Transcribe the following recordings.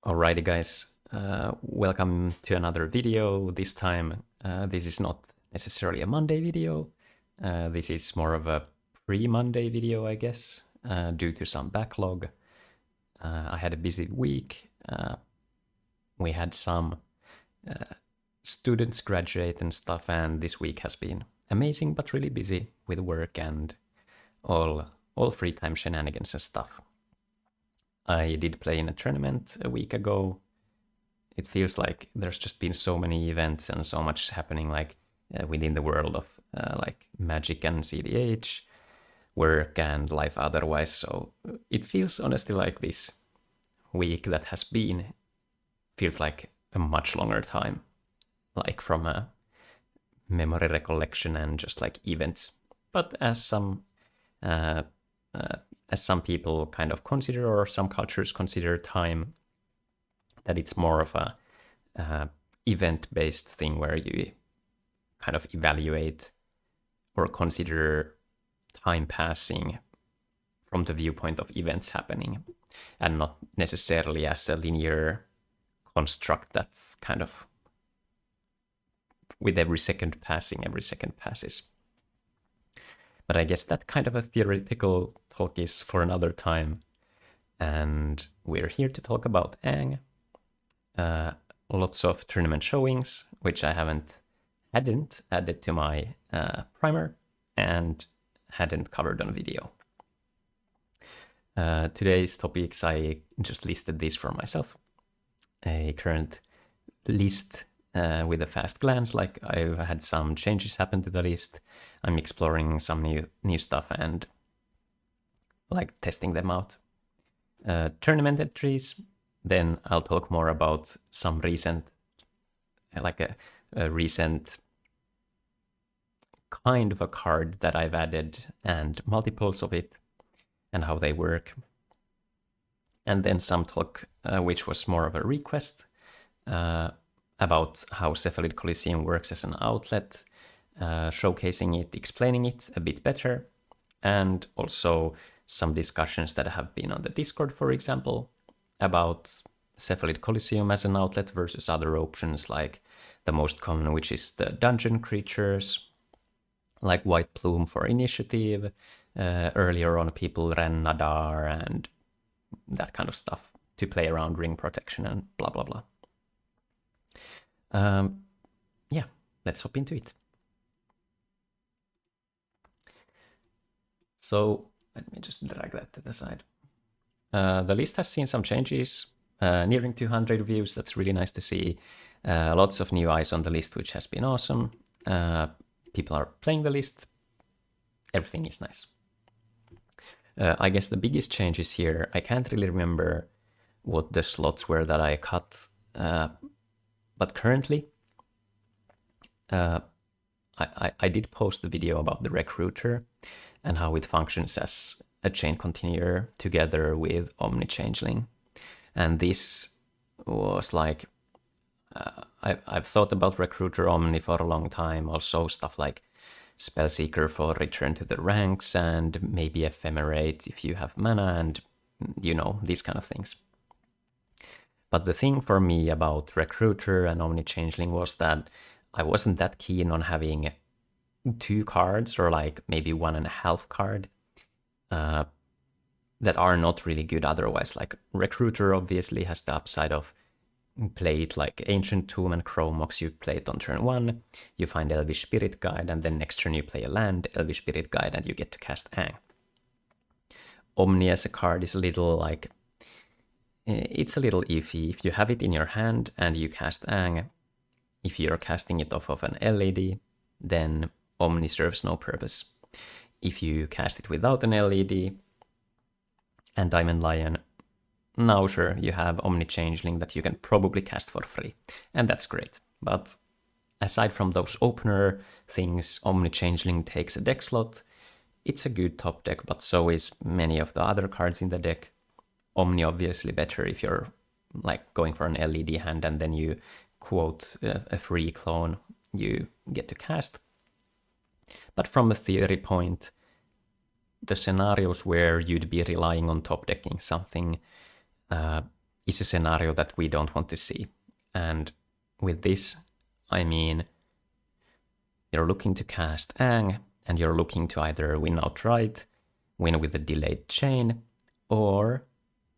Alrighty guys, welcome to another video. This time this is not necessarily a Monday video. This is more of a pre-Monday video, I guess, due to some backlog. I had a busy week. We had some students graduate and stuff, and this week has been amazing but really busy with work and all free time shenanigans and stuff. I did play in a tournament a week ago. It feels like there's just been so many events and so much happening within the world of like Magic and cEDH, work and life otherwise. So it feels honestly like this week that has been feels like a much longer time, like from a memory recollection and just like events. But as some people kind of consider, or some cultures consider time, that it's more of a event-based thing where you kind of evaluate or consider time passing from the viewpoint of events happening, and not necessarily as a linear construct that's kind of with every second passes. But I guess that kind of a theoretical talk is for another time. And we're here to talk about Aang. Lots of tournament showings, which I hadn't added to my primer and hadn't covered on video. Today's topics, I just listed these for myself. A current list with a fast glance, like I've had some changes happen to the list. I'm exploring some new stuff and like testing them out. Tournament entries, then I'll talk more about some recent, like a recent kind of a card that I've added and multiples of it and how they work. And then some talk, which was more of a request, about how Cephalid Coliseum works as an outlet, showcasing it, explaining it a bit better, and also some discussions that have been on the Discord, for example, about Cephalid Coliseum as an outlet versus other options, like the most common, which is the dungeon creatures, like White Plume for initiative. Earlier on, people ran Nadar and that kind of stuff to play around ring protection and blah, blah, blah. Yeah, let's hop into it. So let me just drag that to the side. The list has seen some changes, nearing 200 views. That's really nice to see. Lots of new eyes on the list, which has been awesome. People are playing the list. Everything is nice. I guess the biggest changes here, I can't really remember what the slots were that I cut, but currently, I did post the video about the Recruiter and how it functions as a chain continuer together with Omni Changeling. And this was like, I've thought about Recruiter Omni for a long time, also stuff like Spellseeker for return to the ranks, and maybe Ephemerate if you have mana, and you know, these kind of things. But the thing for me about Recruiter and Omni Changeling was that I wasn't that keen on having 2 cards, or like maybe 1.5 card, that are not really good otherwise. Like Recruiter obviously has the upside of play it like Ancient Tomb and Chromox. You play it on turn 1, you find Elvish Spirit Guide, and then next turn you play a land, Elvish Spirit Guide, and you get to cast Aang. Omni as a card is a little like, it's a little iffy. If you have it in your hand and you cast Aang, if you're casting it off of an LED, then Omni serves no purpose. If you cast it without an LED and Diamond Lion, now sure, you have Omni Changeling that you can probably cast for free, and that's great. But aside from those opener things, Omni Changeling takes a deck slot. It's a good top deck, but so is many of the other cards in the deck. Omni obviously better if you're like going for an LED hand and then you quote a free clone you get to cast. But from a theory point, the scenarios where you'd be relying on top decking something is a scenario that we don't want to see. And with this, I mean, you're looking to cast Aang, and you're looking to either win outright, win with a delayed chain, or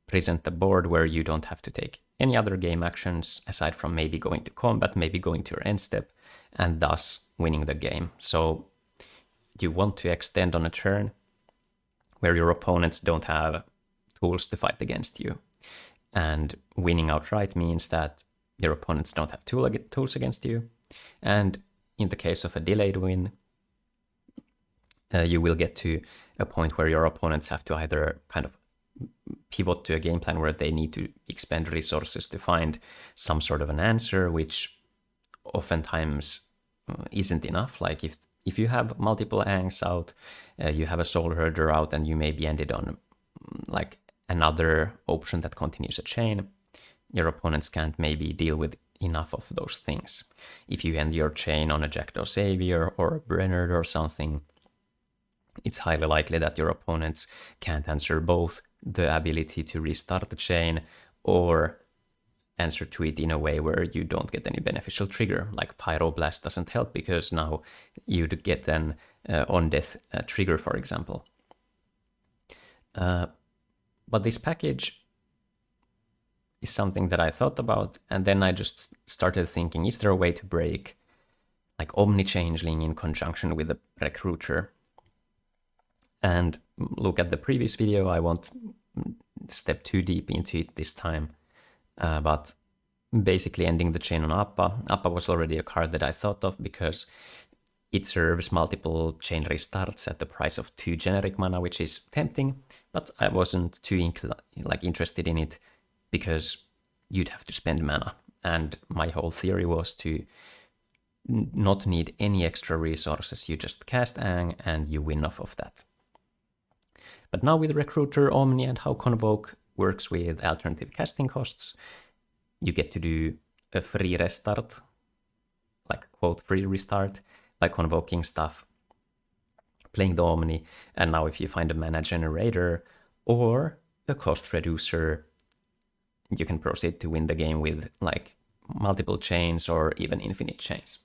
present a board where you don't have to take any other game actions aside from maybe going to combat, maybe going to your end step, and thus winning the game. So you want to extend on a turn where your opponents don't have tools to fight against you. And winning outright means that your opponents don't have tools against you. And in the case of a delayed win, you will get to a point where your opponents have to either kind of pivot to a game plan where they need to expend resources to find some sort of an answer, which oftentimes isn't enough. Like if you have multiple Aangs out, you have a Soul Herder out, and you maybe ended on like another option that continues a chain, your opponents can't maybe deal with enough of those things. If you end your chain on a Jackdaw Savior or a Brennard or something, it's highly likely that your opponents can't answer both the ability to restart the chain or answer to it in a way where you don't get any beneficial trigger. Like Pyroblast doesn't help because now you'd get an on-death trigger, for example. But this package is something that I thought about, and then I just started thinking, is there a way to break like Omni-Changeling in conjunction with the Recruiter? And look at the previous video, I won't step too deep into it this time, but basically ending the chain on Appa. Appa was already a card that I thought of because it serves multiple chain restarts at the price of 2 generic mana, which is tempting, but I wasn't too interested in it because you'd have to spend mana. And my whole theory was to not need any extra resources. You just cast Aang and you win off of that. But now with Recruiter, Omni, and how Convoke works with alternative casting costs, you get to do a free restart, like quote free restart, by convoking stuff, playing the Omni, and now if you find a mana generator or a cost reducer, you can proceed to win the game with like multiple chains or even infinite chains.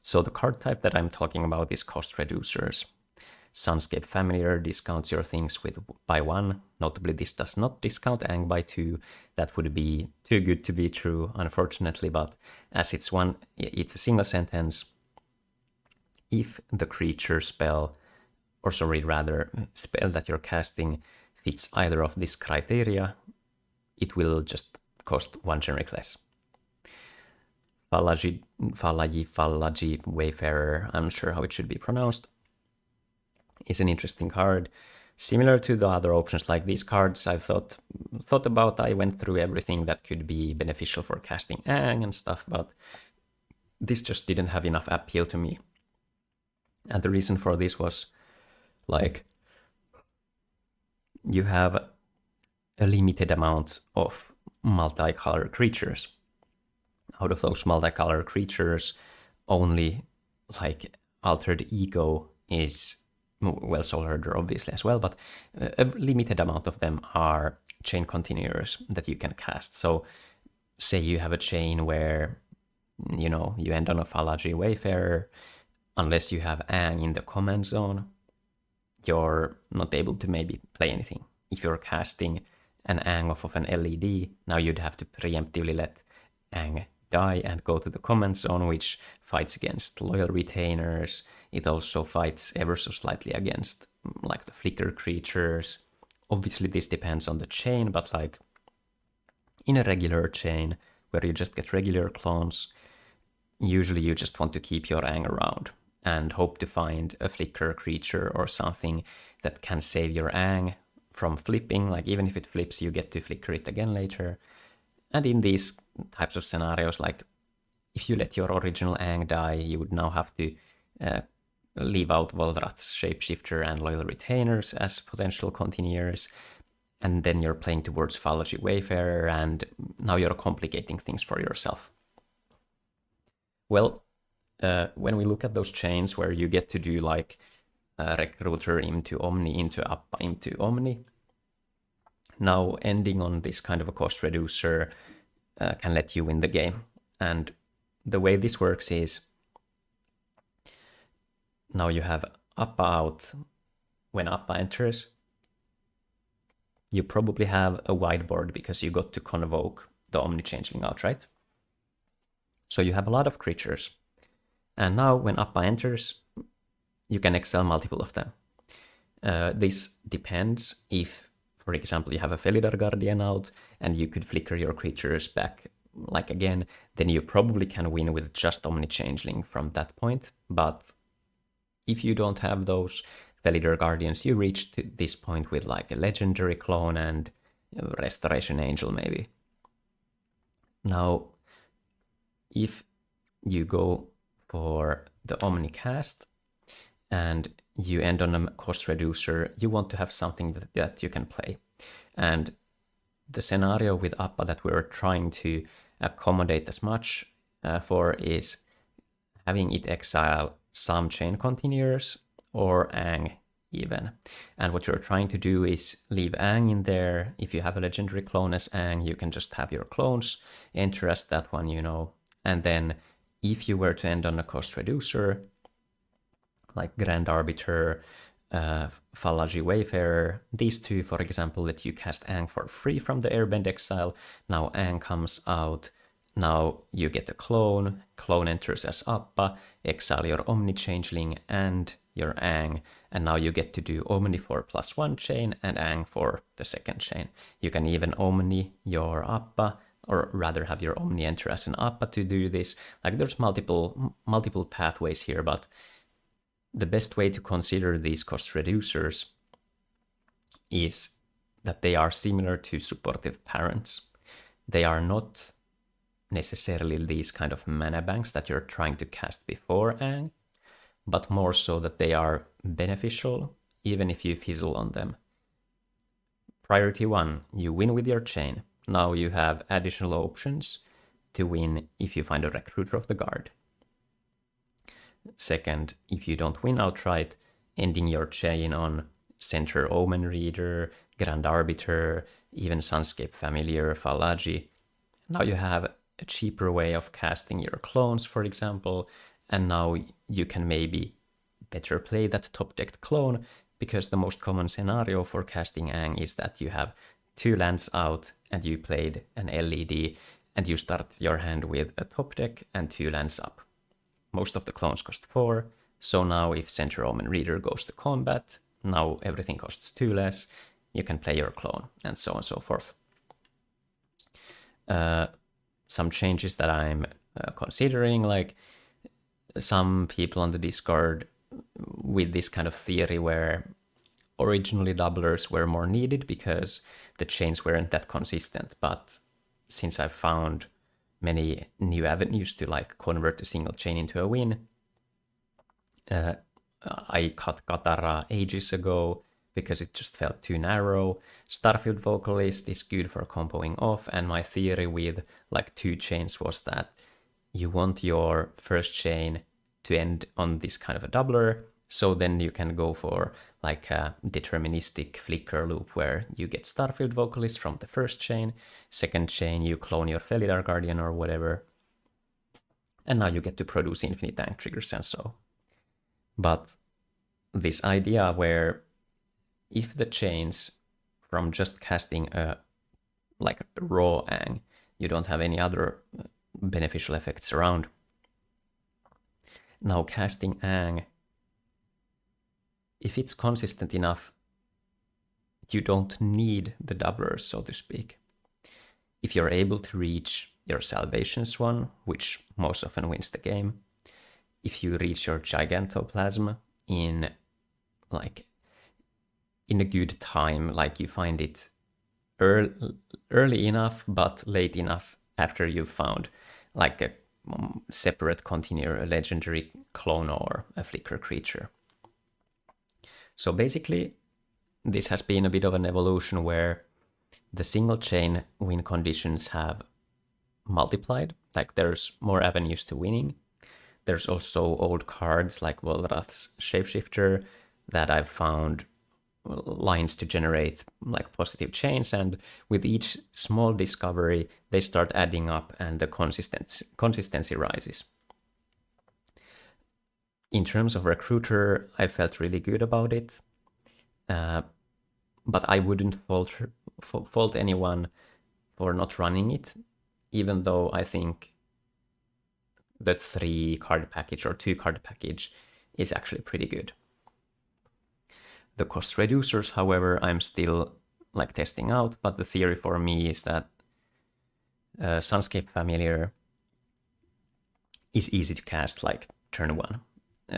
So the card type that I'm talking about is cost reducers. Sunscape Familiar discounts your things by 1. Notably, this does not discount Aang by 2. That would be too good to be true, unfortunately, but as it's a single sentence. If the creature spell that you're casting fits either of these criteria, it will just cost 1 generic less. Fallaji Wayfarer, I'm not sure how it should be pronounced, is an interesting card. Similar to the other options like these cards I've thought about, I went through everything that could be beneficial for casting Aang and stuff, but this just didn't have enough appeal to me. And the reason for this was, like, you have a limited amount of multicolor creatures. Out of those multicolor creatures, only, like, Altered Ego is, well, Soul Herder obviously as well, but a limited amount of them are chain continuers that you can cast. So say you have a chain where, you know, you end on a Fallaji Wayfarer, unless you have Aang in the command zone, you're not able to maybe play anything. If you're casting an Aang off of an LED, now you'd have to preemptively let Aang die and go to the command zone, which fights against loyal retainers. It also fights ever so slightly against like the flicker creatures. Obviously this depends on the chain, but like in a regular chain where you just get regular clones, usually you just want to keep your Aang around and hope to find a flicker creature or something that can save your Aang from flipping. Like even if it flips, you get to flicker it again later. And in these types of scenarios, like if you let your original Aang die, you would now have to leave out Volrath's Shapeshifter and Loyal Retainers as potential continuers, and then you're playing towards Fallaji Wayfarer, and now you're complicating things for yourself. Well, when we look at those chains where you get to do like Recruiter into Omni, into Appa, into Omni, Now, ending on this kind of a cost reducer can let you win the game. And the way this works is, now you have Appa out. When Appa enters, you probably have a whiteboard because you got to convoke the Omni-Changeling out, right? So you have a lot of creatures. And now when Appa enters, you can exile multiple of them. This depends if, for example, you have a Felidar Guardian out and you could flicker your creatures back like again, then you probably can win with just Omni-Changeling from that point. But if you don't have those Felidar Guardians, you reach to this point with like a Legendary Clone and Restoration Angel maybe. Now, if you go for the Omnicast and you end on a cost reducer, you want to have something that you can play. And the scenario with Appa that we're trying to accommodate as much for is having it exile some chain continuers or Aang even. And what you're trying to do is leave Aang in there. If you have a legendary clone as Aang, you can just have your clones enter as that one, you know. And then if you were to end on a cost reducer, like Grand Arbiter, Fallaji Wayfarer, these two, for example, let you cast Aang for free from the Airbend exile. Now Aang comes out. Now you get a clone enters as Appa, exile your Omni-Changeling and your Aang, and now you get to do Omni for +1 chain and Aang for the second chain. You can even Omni your Appa, or rather have your Omni enter as an Appa to do this. Like there's multiple pathways here, but the best way to consider these cost reducers is that they are similar to supportive parents. They are not necessarily these kind of mana banks that you're trying to cast before Aang, but more so that they are beneficial even if you fizzle on them. Priority 1, you win with your chain. Now you have additional options to win if you find a Recruiter of the Guard. Second, if you don't win outright, ending your chain on Center Omen Reader, Grand Arbiter, even Sunscape Familiar, Fallaji. Now you have a cheaper way of casting your clones, for example, and now you can maybe better play that top-decked clone, because the most common scenario for casting Aang is that you have 2 lands out and you played an LED and you start your hand with a top deck and 2 lands up. Most of the clones cost 4, so now if Center Omen Reader goes to combat, now everything costs 2 less, you can play your clone, and so on and so forth. Some changes that I'm considering, like some people on the Discord with this kind of theory where originally doublers were more needed because the chains weren't that consistent, but since I've found many new avenues to like convert a single chain into a win, I cut Katara ages ago because it just felt too narrow. Starfield Vocalist is good for comboing off, and my theory with like 2 chains was that you want your first chain to end on this kind of a doubler, so then you can go for like a deterministic flicker loop where you get Starfield Vocalist from the first chain, second chain you clone your Felidar Guardian or whatever, and now you get to produce infinite Aang triggers and so. But this idea where if the chains from just casting a like raw Aang, you don't have any other beneficial effects around. Now casting Aang, if it's consistent enough, you don't need the doublers, so to speak. If you're able to reach your Salvation Swan, which most often wins the game, if you reach your Gigantoplasm in a good time, like you find it early enough but late enough after you've found like a separate continuer, a legendary clone or a flicker creature. So basically, this has been a bit of an evolution where the single chain win conditions have multiplied. Like there's more avenues to winning. There's also old cards like Volrath's Shapeshifter that I've found lines to generate like positive chains, and with each small discovery they start adding up and the consistency rises. In terms of Recruiter, I felt really good about it, but I wouldn't fault anyone for not running it, even though I think the 3-card package or 2-card package is actually pretty good. The cost reducers, however, I'm still like testing out, but the theory for me is that Sunscape Familiar is easy to cast like turn 1.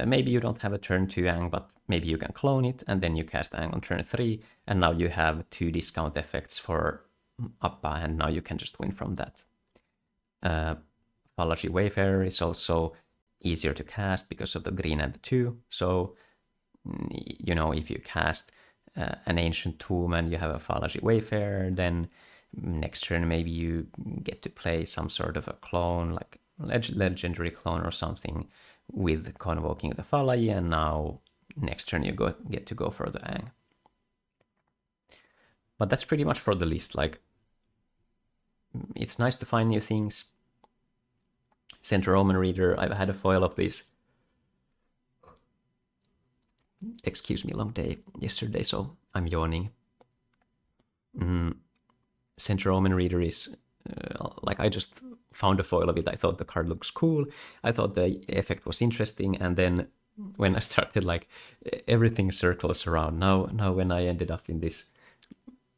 Maybe you don't have a turn 2 Aang, but maybe you can clone it, and then you cast Aang on turn 3, and now you have 2 discount effects for Appa, and now you can just win from that. Fallacy Wayfarer is also easier to cast because of the green and the 2, so you know, if you cast an Ancient Tomb and you have a Fallacy Wayfarer, then next turn maybe you get to play some sort of a clone, like legendary clone or something, with convoking the Fallacy, and now next turn you get to go for the Aang. But that's pretty much for the list. Like, it's nice to find new things. Center Omen Reader, I've had a foil of this. Excuse me, long day yesterday, so I'm yawning. Center Omen Reader is like, I just found a foil of it. I thought the card looks cool. I thought the effect was interesting, and then when I started, like, everything circles around. Now when I ended up in this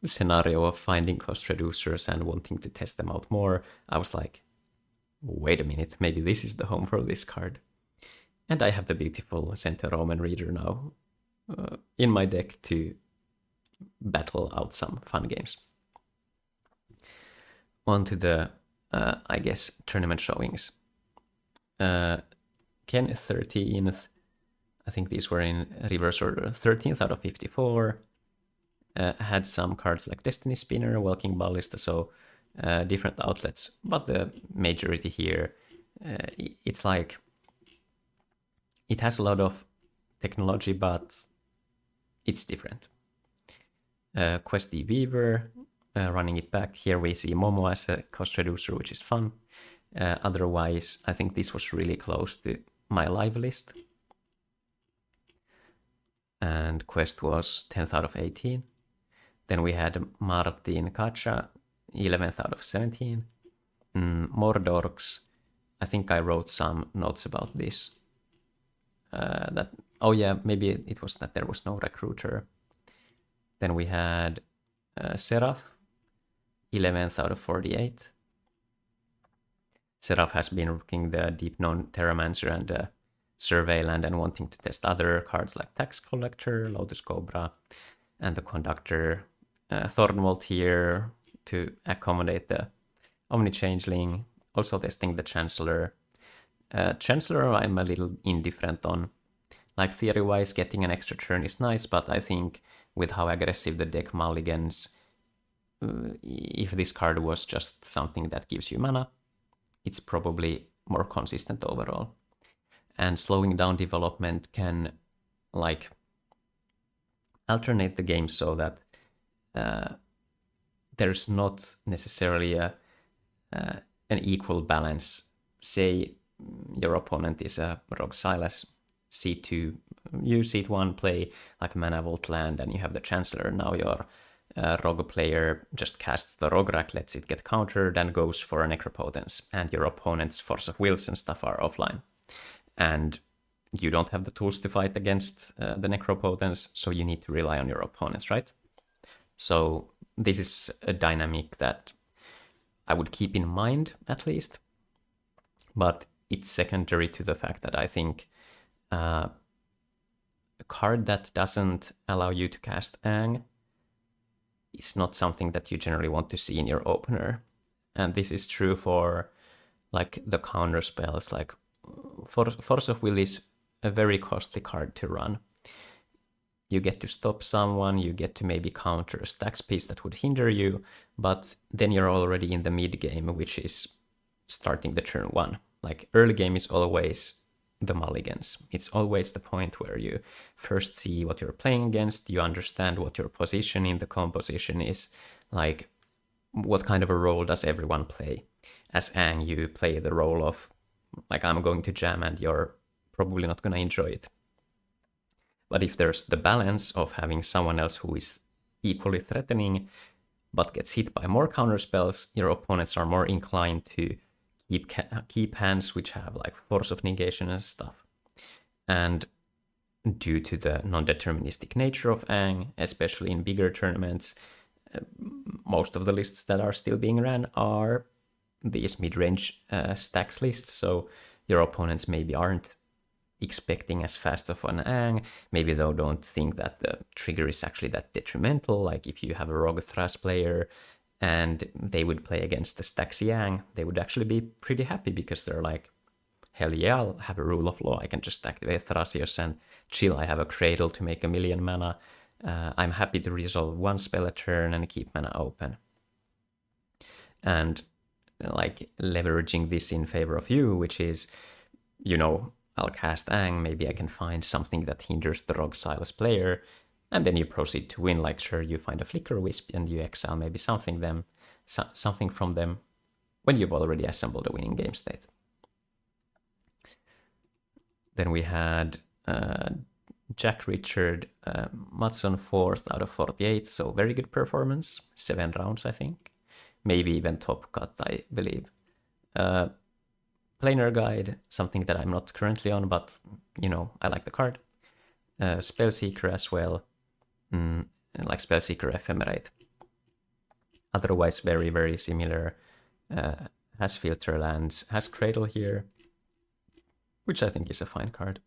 scenario of finding cost reducers and wanting to test them out more, I was like, wait a minute, maybe this is the home for this card. And I have the beautiful Center Omen Reader now in my deck to battle out some fun games. On to the, I guess, tournament showings. Ken 13th, I think these were in reverse order, 13th out of 54. Had some cards like Destiny Spinner, Welking Ballista, so different outlets, but the majority here, it's like, it has a lot of technology, but it's different. Questy Weaver, running it back. Here we see Momo as a cost reducer, which is fun. Otherwise, I think this was really close to my live list. And Quest was 10th out of 18. Then we had Martin Kacha, 11th out of 17. Mordorks, I think I wrote some notes about this. Oh yeah, maybe it was that there was no Recruiter. Then we had Seraph, 11th out of 48. Seraph has been rooking the Deep Known Terramancer and Surveyland and wanting to test other cards like Tax Collector, Lotus Cobra, and the Conductor. Thornwald here to accommodate the Omni-Changeling, also testing the Chancellor. Chancellor I'm a little indifferent on. Like, theory-wise, getting an extra turn is nice, but I think with how aggressive the deck mulligans, if this card was just something that gives you mana, it's probably more consistent overall. And slowing down development can, like, alternate the game so that there's not necessarily an equal balance. Say your opponent is a Rogue Silas, C2, you C1 play like a Mana Vault land and you have the Chancellor. Now your Rogue player just casts the Rogue Rack, lets it get countered, and goes for a Necropotence, and your opponent's Force of Wills and stuff are offline. And you don't have the tools to fight against the Necropotence, so you need to rely on your opponents, right? So this is a dynamic that I would keep in mind, at least. But it's secondary to the fact that I think a card that doesn't allow you to cast Aang is not something that you generally want to see in your opener. And this is true for, like, the counter spells. Like, Force of Will is a very costly card to run. You get to stop someone, you get to maybe counter a stacks piece that would hinder you, but then you're already in the mid game, which is starting the turn 1. Like, early game is always the mulligans. It's always the point where you first see what you're playing against, you understand what your position in the composition is, like what kind of a role does everyone play. As Aang, you play the role of, like, I'm going to jam and you're probably not going to enjoy it. But if there's the balance of having someone else who is equally threatening but gets hit by more counterspells, your opponents are more inclined to keep hands which have like force of negation and stuff. And due to the non-deterministic nature of Aang, especially in bigger tournaments, most of the lists that are still being ran are these mid-range stacks lists, so your opponents maybe aren't expecting as fast of an Aang, maybe they don't think that the trigger is actually that detrimental. Like if you have a rogue Thras player and they would play against the Staxi Aang, they would actually be pretty happy because they're like, hell yeah, I'll have a rule of law, I can just activate Thrasios and chill, I have a Cradle to make 1,000,000 mana, I'm happy to resolve one spell a turn and keep mana open. And like leveraging this in favor of you, which is, you know, I'll cast Aang, maybe I can find something that hinders the Rogue Silas player, and then you proceed to win. Like, sure, you find a Flicker Wisp and you exile maybe something from them when you've already assembled a winning game state. Then we had Jack Richard Matson 4th out of 48, so very good performance, 7 rounds, I think. Maybe even top cut, I believe. Planar Guide, something that I'm not currently on, but, you know, I like the card. Spellseeker as well, like Spellseeker Ephemerate. Otherwise, very, very similar. Has Filter Lands, has Cradle here, which I think is a fine card.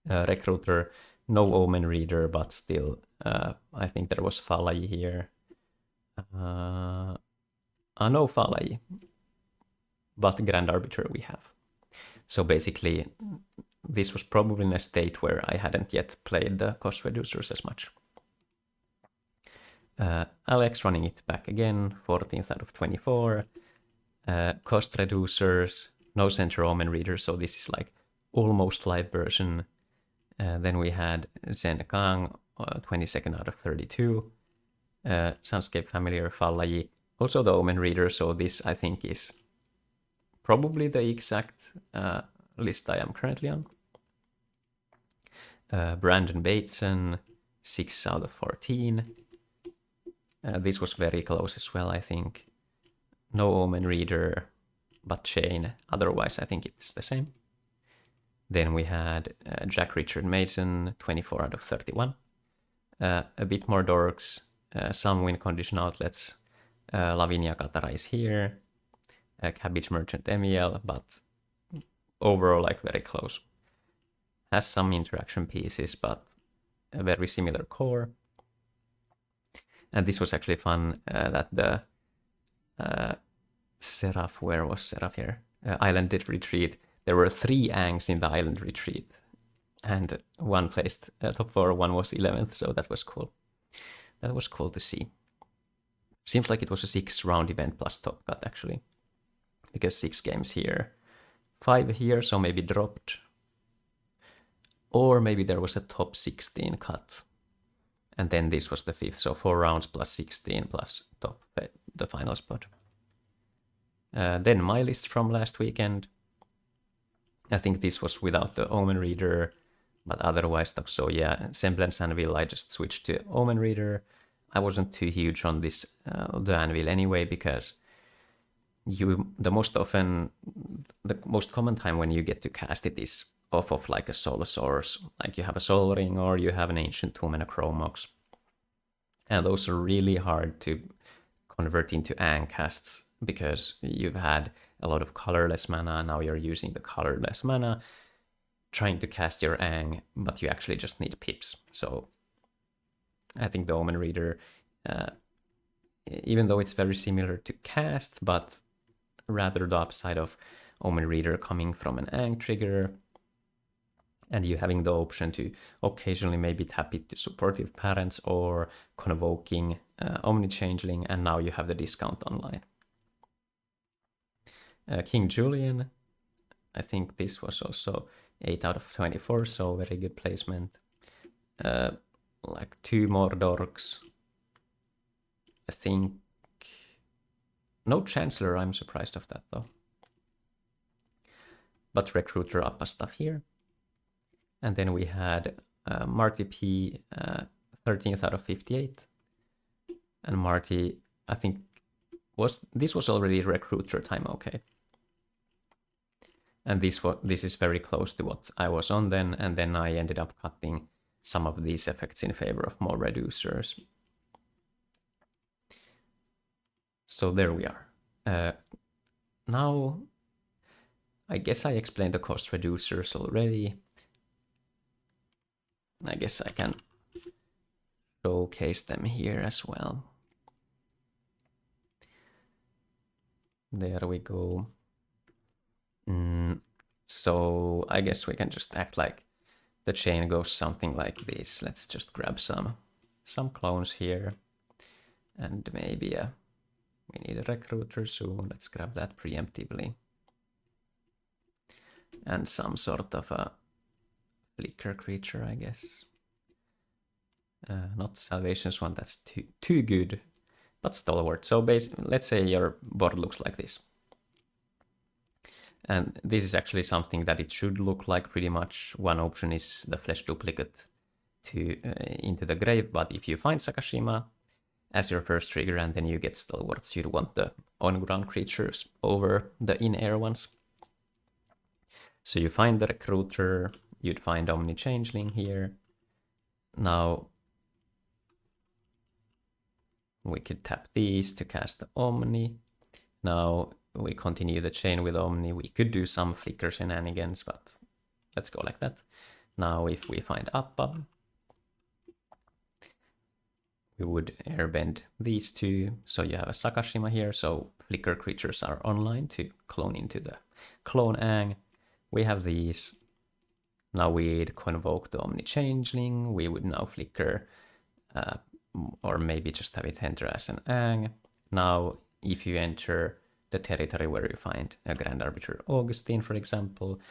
Recruiter, no Omen Reader, but still, I think there was Falai here. No Falai, but Grand Arbiter we have. So basically, this was probably in a state where I hadn't yet played the cost reducers as much. Alex running it back again, 14th out of 24. Cost reducers, no Center Omen Reader, so this is like almost live version. Then we had Zen Kang, 22nd out of 32. Sunscape Familiar, Falai, also the Omen Reader, so this I think is probably the exact list I am currently on. Brandon Bateson, 6 out of 14. This was very close as well, I think. No Omen Reader, but Chain. Otherwise, I think it's the same. Then we had Jack Richard Mason, 24 out of 31. A bit more dorks, some win condition outlets. Lavinia Katara is here. Cabbage Merchant Emiel, but overall, like, very close. Has some interaction pieces, but a very similar core. And this was actually fun that the Seraph, where was Seraph here? Island Retreat. There were 3 Aangs in the Island Retreat, and one placed top 4, one was 11th, so that was cool. That was cool to see. Seems like it was a 6-round event plus top cut, actually, because 6 games here, 5 here, so maybe dropped, or maybe there was a top 16 cut, and then this was the 5th, so 4 rounds plus 16 plus top, the final spot. Then my list from last weekend. I think this was without the Omen Reader, but otherwise, so yeah, Semblance Anvil, I just switched to Omen Reader. I wasn't too huge on this, the Anvil anyway, because the most common time when you get to cast it is off of like a soul source, like you have a Soul Ring or you have an Ancient Tomb and a Chrome Mox. And those are really hard to convert into Aang casts because you've had a lot of colorless mana, now you're using the colorless mana, trying to cast your Aang, but you actually just need pips. So I think the Omen Reader, even though it's very similar to cast, but rather the upside of Omen Reader coming from an Aang trigger, and you having the option to occasionally maybe tap it to Supportive Parents or Convoking Omni-Changeling, and now you have the discount online. King Julian, I think this was also 8 out of 24, so very good placement. Like 2 more dorks. I think no Chancellor, I'm surprised of that though. But Recruiter Appa stuff here. And then we had Marty P, 13th out of 58. And Marty, I think, this was already Recruiter time, okay. And this is very close to what I was on then, and then I ended up cutting some of these effects in favor of more reducers. So there we are. Now, I guess I explained the cost reducers already. I guess I can showcase them here as well. There we go. So I guess we can just act like the chain goes something like this. Let's just grab some clones here. And maybe we need a recruiter soon. Let's grab that preemptively. And some sort of a flicker creature, I guess. Not Salvation's one, that's too good. But Stalwart. So let's say your board looks like this. And this is actually something that it should look like pretty much. One option is the Flesh Duplicate into the grave, but if you find Sakashima as your first trigger and then you get Stalwarts, you'd want the on-ground creatures over the in-air ones. So you find the Recruiter, you'd find Omni Changeling here. Now we could tap these to cast the Omni. Now we continue the chain with Omni. We could do some flicker shenanigans, but let's go like that. Now if we find Appa, we would airbend these two. So you have a Sakashima here, so flicker creatures are online to clone into the clone Aang. We have these. Now we'd convoke the Omni Changeling. We would now flicker, or maybe just have it enter as an Aang. Now, if you enter the territory where you find a Grand Arbiter Augustine, for example,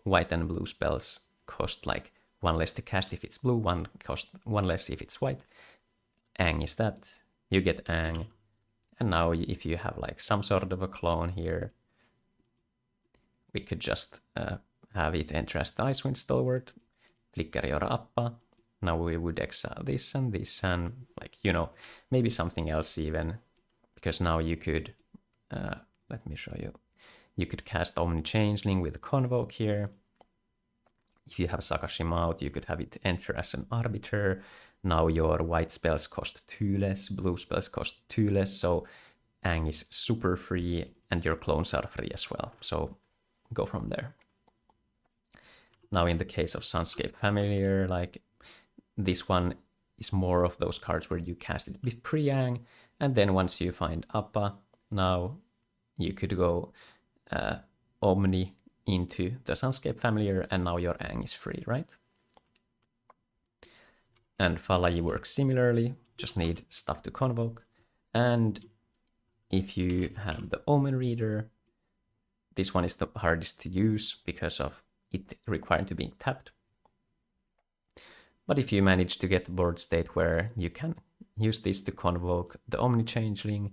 white and blue spells cost like 1 less to cast if it's blue, 1 less if it's white. Aang is that. You get Aang. And now if you have like some sort of a clone here, we could just have it enter as the Icewind Stalwart, flicker your Appa. Now we would exile this and like, maybe something else even, because now you could, let me show you. You could cast Omni Changeling with Convoke here. If you have Sakashima out, you could have it enter as an Arbiter. Now your white spells cost 2 less, blue spells cost 2 less, so Aang is super free and your clones are free as well. So go from there. Now in the case of Sunscape Familiar, like this one is more of those cards where you cast it with pre-Aang, and then once you find Appa, now you could go Omni into the Sunscape Familiar, and now your Aang is free, right? And Falai works similarly, just need stuff to convoke. And if you have the Omen Reader, this one is the hardest to use because of it requiring to be tapped. But if you manage to get the board state where you can use this to convoke the Omni Changeling,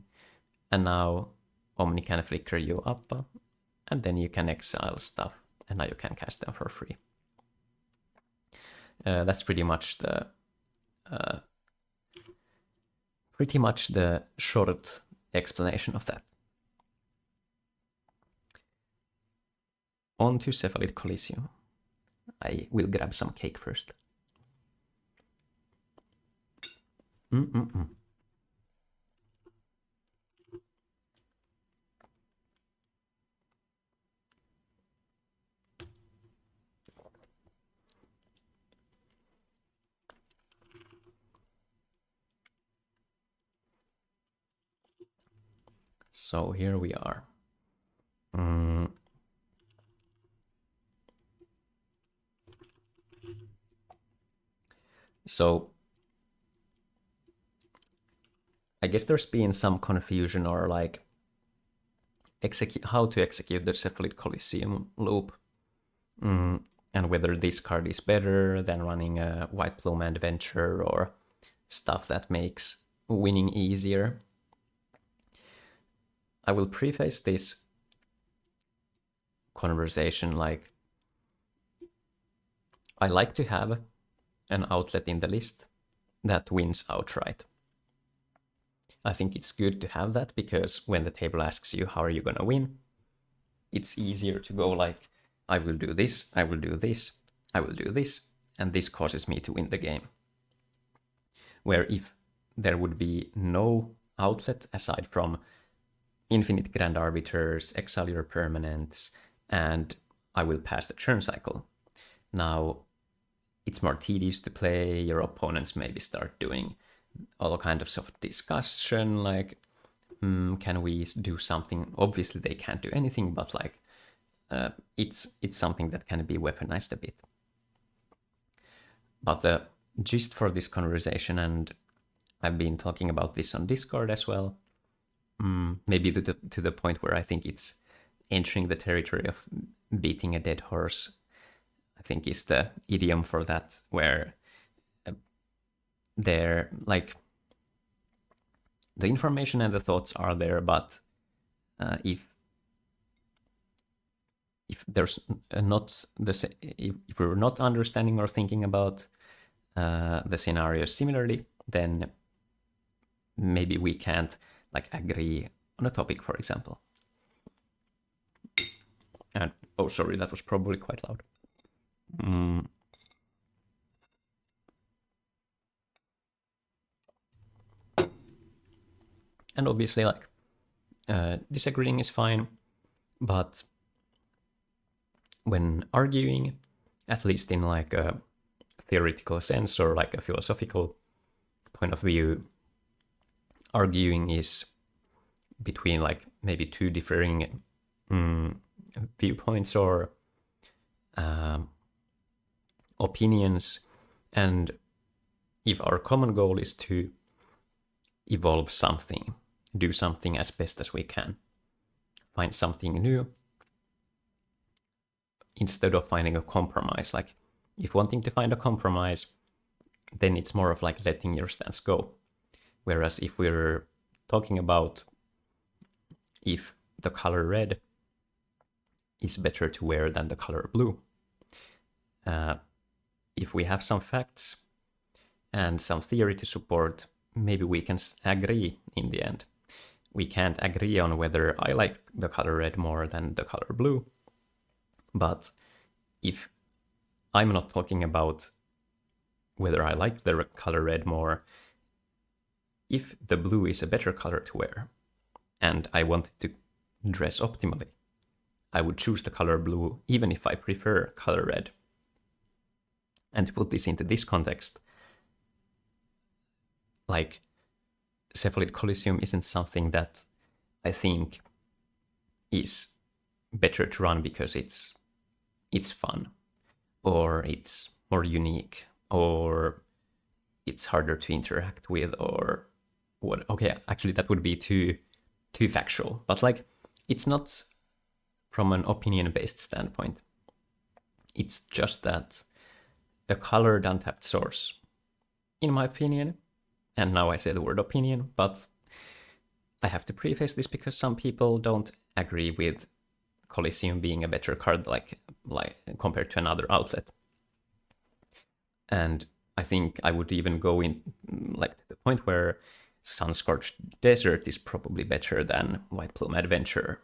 and now Omni can flicker you up, and then you can exile stuff, and now you can cast them for free. That's pretty much the short explanation of that. On to Cephalid Coliseum. I will grab some cake first. So here we are. So I guess there's been some confusion or like how to execute the Cephalid Coliseum loop, and whether this card is better than running a White Plume Adventure or stuff that makes winning easier. I will preface this conversation like I like to have an outlet in the list that wins outright. I think it's good to have that because when the table asks you how are you going to win, it's easier to go like, I will do this, I will do this, I will do this, and this causes me to win the game. Where if there would be no outlet aside from infinite Grand Arbiters, exile your permanents, and I will pass the turn cycle. Now, it's more tedious to play, your opponents maybe start doing all kinds of discussion, like, can we do something? Obviously, they can't do anything, but like, it's something that can be weaponized a bit. But the gist for this conversation, and I've been talking about this on Discord as well, maybe to the point where I think it's entering the territory of beating a dead horse, I think is the idiom for that, where they're like, the information and the thoughts are there, but if there's not if we're not understanding or thinking about the scenarios similarly, then maybe we can't like agree on a topic, for example. And oh, sorry, that was probably quite loud. And obviously, like, disagreeing is fine, but when arguing, at least in like a theoretical sense or like a philosophical point of view, arguing is between like maybe two differing viewpoints or opinions, and if our common goal is to evolve something, do something as best as we can, find something new, instead of finding a compromise. Like, if wanting to find a compromise, then it's more of like letting your stance go. Whereas if we're talking about if the color red is better to wear than the color blue, if we have some facts and some theory to support, maybe we can agree in the end. We can't agree on whether I like the color red more than the color blue, but if I'm not talking about whether I like the color red more, if the blue is a better color to wear and I wanted to dress optimally, I would choose the color blue even if I prefer color red. And to put this into this context, like, Cephalid Coliseum isn't something that I think is better to run because it's fun, or it's more unique, or it's harder to interact with, or what. Okay, actually that would be too factual, but like, it's not from an opinion-based standpoint. It's just that a colored untapped source, in my opinion, and now I say the word opinion, but I have to preface this because some people don't agree with Coliseum being a better card, like compared to another outlet. And I think I would even go in like to the point where Sunscorched Desert is probably better than White Plume Adventure,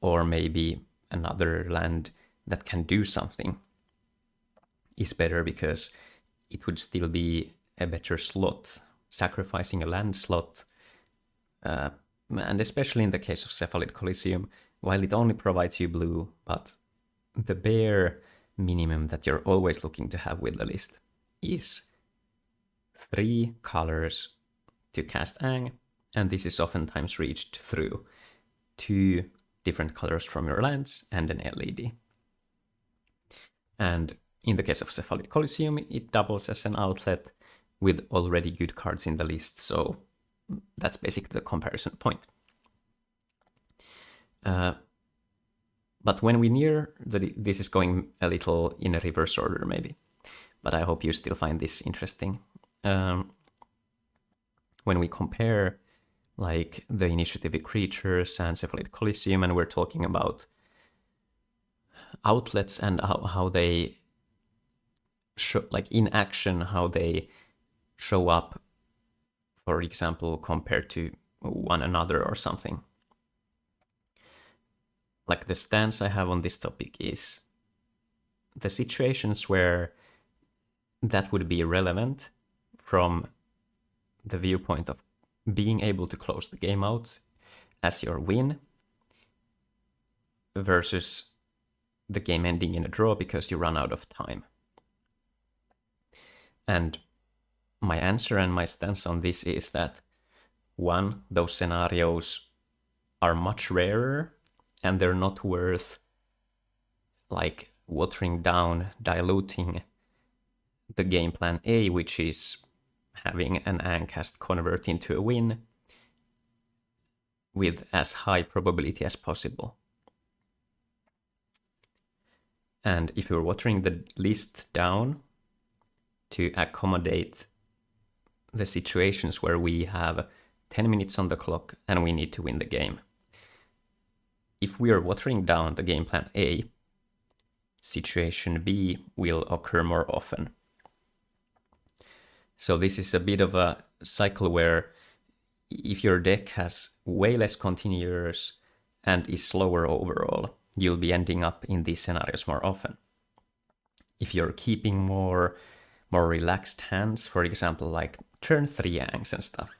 or maybe another land that can do something is better because it would still be a better slot, sacrificing a land slot. And especially in the case of Cephalid Coliseum, while it only provides you blue, but the bare minimum that you're always looking to have with the list is 3 colors to cast Aang, and this is oftentimes reached through 2 different colors from your lands and an LED. And in the case of Cephalid Coliseum, it doubles as an outlet with already good cards in the list, so that's basically the comparison point. But when we near, this is going a little in a reverse order maybe, but I hope you still find this interesting. When we compare like the initiative creatures and Cephalid Coliseum, and we're talking about outlets and how they show, like in action, how they show up, for example, compared to one another or something. Like the stance I have on this topic is the situations where that would be relevant from the viewpoint of being able to close the game out as your win versus the game ending in a draw because you run out of time. And my answer and my stance on this is that, one, those scenarios are much rarer and they're not worth like watering down, diluting the game plan A, which is having an Aang cast convert into a win with as high probability as possible. And if you're watering the list down to accommodate the situations where we have 10 minutes on the clock and we need to win the game, if we are watering down the game plan A, situation B will occur more often. So this is a bit of a cycle where if your deck has way less continuers and is slower overall, you'll be ending up in these scenarios more often. If you're keeping more relaxed hands, for example, like turn 3 Aangs and stuff,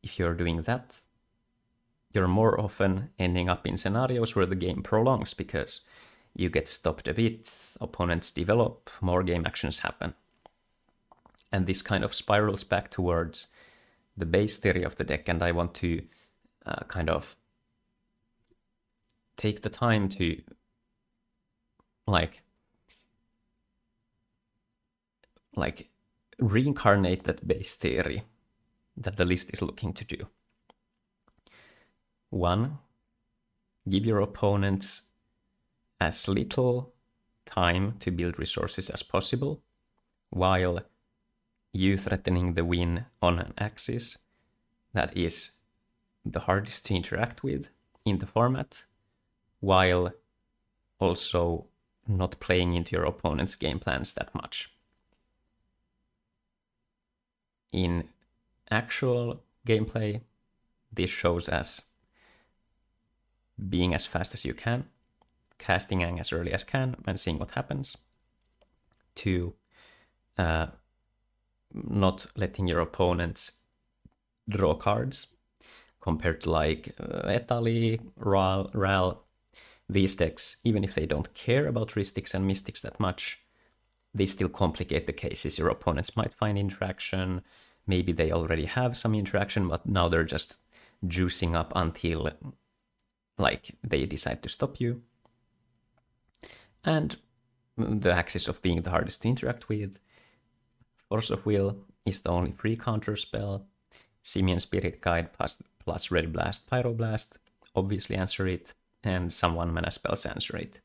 if you're doing that, you're more often ending up in scenarios where the game prolongs because you get stopped a bit, opponents develop, more game actions happen. And this kind of spirals back towards the base theory of the deck, and I want to kind of take the time to like reincarnate that base theory that the list is looking to do. One, give your opponents as little time to build resources as possible, while you threatening the win on an axis that is the hardest to interact with in the format, while also not playing into your opponent's game plans that much. In actual gameplay, this shows as being as fast as you can, casting Aang as early as can, and seeing what happens. Two, not letting your opponents draw cards, compared to like Etali, Ral. These decks, even if they don't care about Ristics and Mystics that much, they still complicate the cases. Your opponents might find interaction, maybe they already have some interaction, but now they're just juicing up until like they decide to stop you. And the axis of being the hardest to interact with, Force of Will is the only free counter spell. Simian Spirit Guide plus Red Blast, Pyroblast obviously answer it, and some 1-mana spells answer it.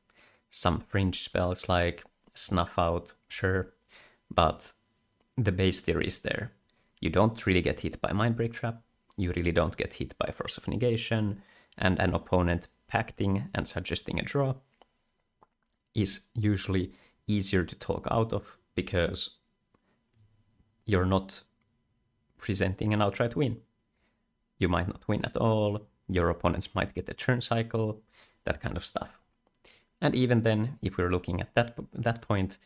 Some fringe spells like Snuff Out, sure, but the base theory is there. You don't really get hit by Mindbreak Trap, you really don't get hit by Force of Negation, and an opponent pacting and suggesting a draw is usually easier to talk out of because you're not presenting an outright win. You might not win at all, your opponents might get a turn cycle, that kind of stuff. And even then, if we're looking at that point,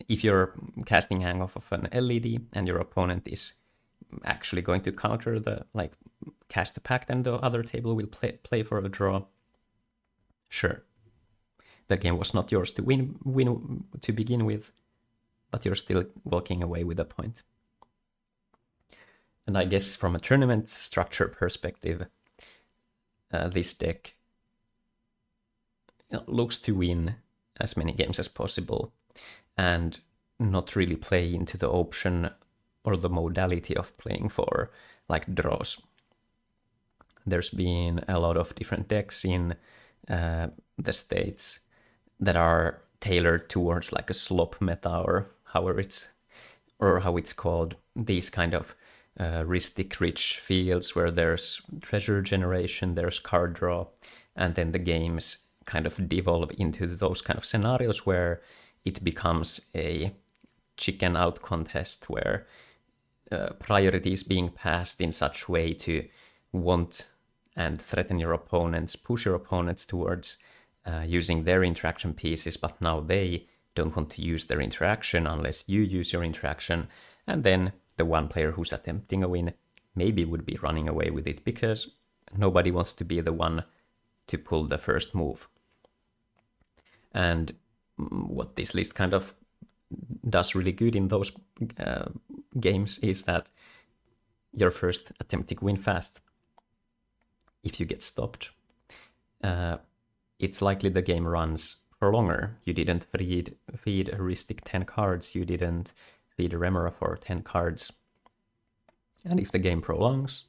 if you're casting Aang off of an LED and your opponent is actually going to counter the, like, cast a pact and the other table will play for a draw, sure. The game was not yours to win to begin with, but you're still walking away with a point. And I guess from a tournament structure perspective, this deck looks to win as many games as possible and not really play into the option or the modality of playing for like draws. There's been a lot of different decks in the States that are tailored towards like a slop meta, or how it's called, these kind of ristic rich fields where there's treasure generation, there's card draw, and then the games kind of devolve into those kind of scenarios where it becomes a chicken out contest where priority is being passed in such way to want and threaten your opponents, push your opponents towards using their interaction pieces, but now they don't want to use their interaction unless you use your interaction, and then the one player who's attempting a win maybe would be running away with it because nobody wants to be the one to pull the first move. And what this list kind of does really good in those games is that your first attempt to win fast. If you get stopped, it's likely the game runs for longer. You didn't feed a heuristic 10 cards, you didn't feed a Remora for 10 cards. And if the game prolongs,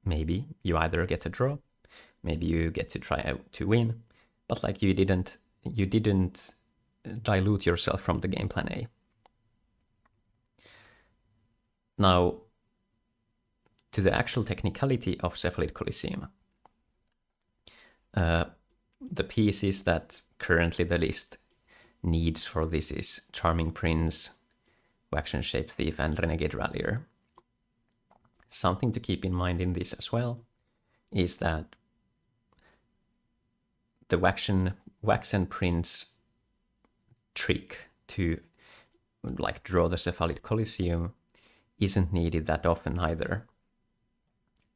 maybe you either get a draw, maybe you get to try out to win, but like you didn't dilute yourself from the game plan A. Now, to the actual technicality of Cephalid Coliseum. The pieces that currently the list needs for this is Charming Prince, Waxen Shape Thief, and Renegade Rallier. Something to keep in mind in this as well is that the Waxen Prince trick to like draw the Cephalid Coliseum isn't needed that often either.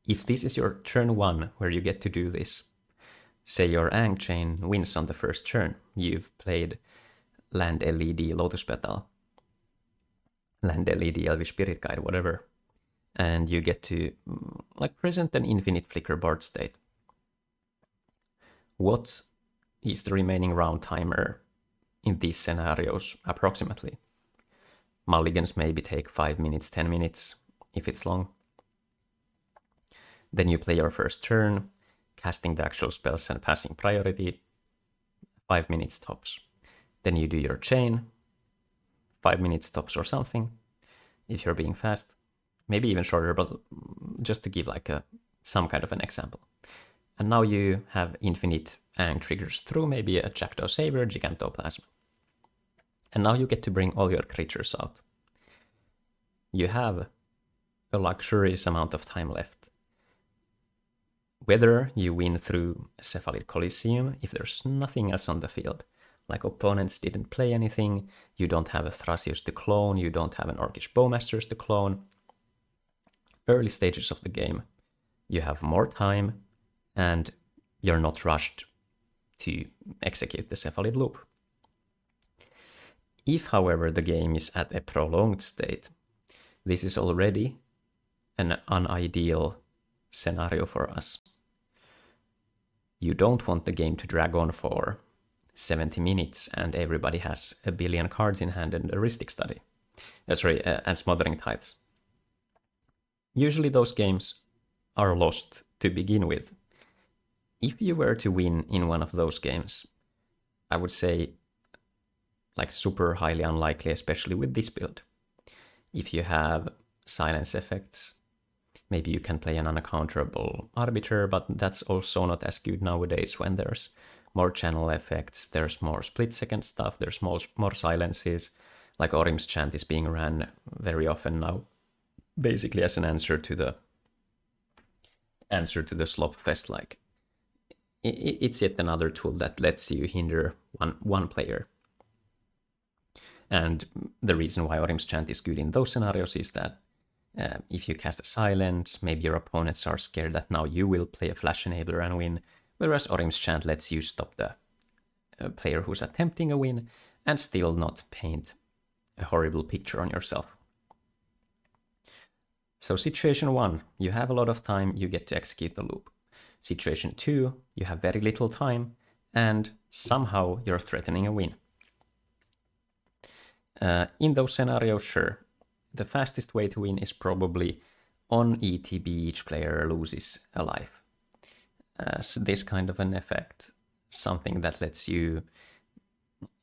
If this is your turn 1 where you get to do this, say your Aang chain wins on the first turn, you've played Land LED Lotus Petal, Land LED Elvish Spirit Guide, whatever, and you get to like present an infinite flicker board state. What is the remaining round timer in these scenarios approximately? Mulligans maybe take 5 minutes, 10 minutes if it's long. Then you play your first turn, casting the actual spells and passing priority, 5 minutes tops. Then you do your chain, 5 minutes tops or something, if you're being fast. Maybe even shorter, but just to give like some kind of an example. And now you have infinite Aang triggers through maybe a Jackdaw Saber, Gigantoplasm. And now you get to bring all your creatures out. You have a luxurious amount of time left. Whether you win through Cephalid Coliseum, if there's nothing else on the field, like opponents didn't play anything, you don't have a Thrasios to clone, you don't have an Orcish Bowmasters to clone, early stages of the game, you have more time, and you're not rushed to execute the Cephalid loop. If, however, the game is at a prolonged state, this is already an unideal scenario for us. You don't want the game to drag on for 70 minutes and everybody has a billion cards in hand and a heuristic study. And Smothering Tides. Usually those games are lost to begin with. If you were to win in one of those games, I would say like super highly unlikely, especially with this build. If you have silence effects, maybe you can play an unaccounterable Arbiter, but that's also not as good nowadays when there's more channel effects, there's more split-second stuff, there's more silences, like Orim's Chant is being ran very often now, basically as an answer to the Slopfest. Like, it's yet another tool that lets you hinder one player. And the reason why Orim's Chant is good in those scenarios is that if you cast a silence, maybe your opponents are scared that now you will play a Flash Enabler and win, whereas Orim's Chant lets you stop the player who's attempting a win and still not paint a horrible picture on yourself. So situation 1, you have a lot of time, you get to execute the loop. Situation 2, you have very little time, and somehow you're threatening a win. In those scenarios, sure, the fastest way to win is probably on ETB each player loses a life. So this kind of an effect, something that lets you,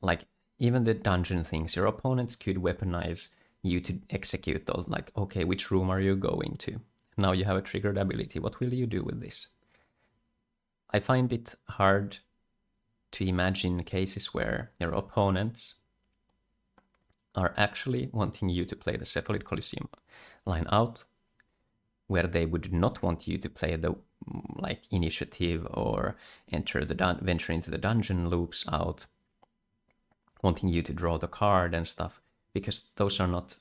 like, even the dungeon things, your opponents could weaponize you to execute those, like, okay, which room are you going to? Now you have a triggered ability, what will you do with this? I find it hard to imagine cases where your opponents are actually wanting you to play the Cephalid Coliseum line out, where they would not want you to play the like initiative or venture into the dungeon loops out, wanting you to draw the card and stuff, because those are not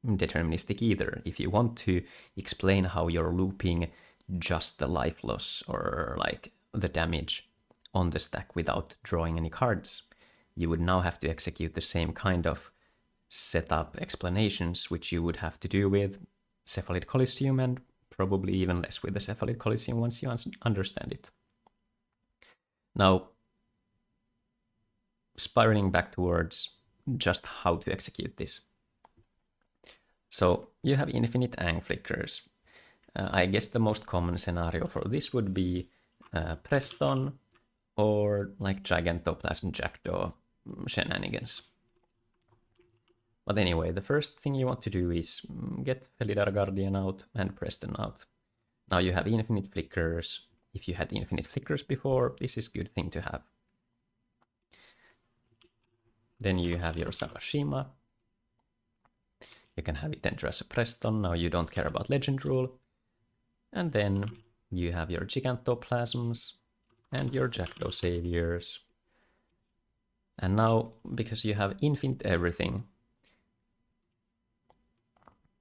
deterministic either. If you want to explain how you're looping just the life loss or like the damage on the stack without drawing any cards, you would now have to execute the same kind of setup explanations, which you would have to do with Cephalid Coliseum, and probably even less with the Cephalid Coliseum once you understand it. Now, spiraling back towards just how to execute this. So you have infinite Aang flickers. I guess the most common scenario for this would be Preston or like Gigantoplasm Jackdaw shenanigans. But anyway, the first thing you want to do is get Felidar Guardian out and Preston out. Now you have infinite flickers. If you had infinite flickers before, this is a good thing to have. Then you have your Sakashima. You can have it enter as a Preston. Now you don't care about Legend Rule. And then you have your Gigantoplasms and your Jackdaw Saviors. And now, because you have infinite everything,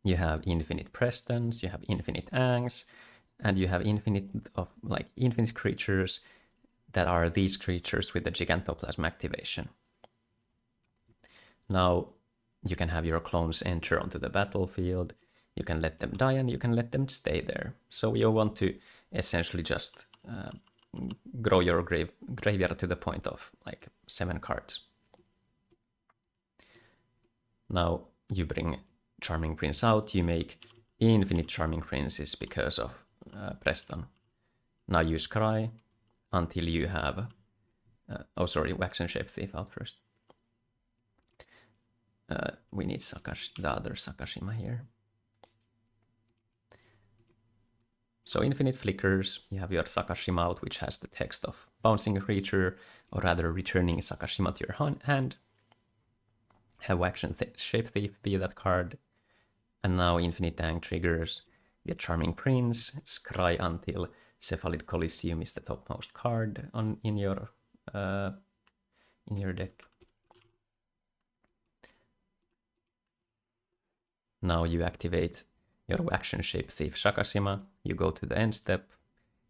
you have infinite Prestons, you have infinite Aangs, and you have infinite creatures that are these creatures with the Gigantoplasm activation. Now, you can have your clones enter onto the battlefield, you can let them die, and you can let them stay there. So you want to essentially just grow your graveyard to the point of like 7 cards. Now you bring Charming Prince out, you make infinite Charming Princes because of Preston. Now you scry until you have... Wax and Shape Thief out first. We need the other Sakashima here. So infinite flickers, you have your Sakashima out, which has the text of bouncing a creature, or rather returning Sakashima to your hand. Have Wax and Shape Thief be that card. And now infinite Aang triggers, get Charming Prince, scry until Cephalid Coliseum is the topmost card in your deck. Now you activate your Wax and Shape Thief Sakashima, you go to the end step,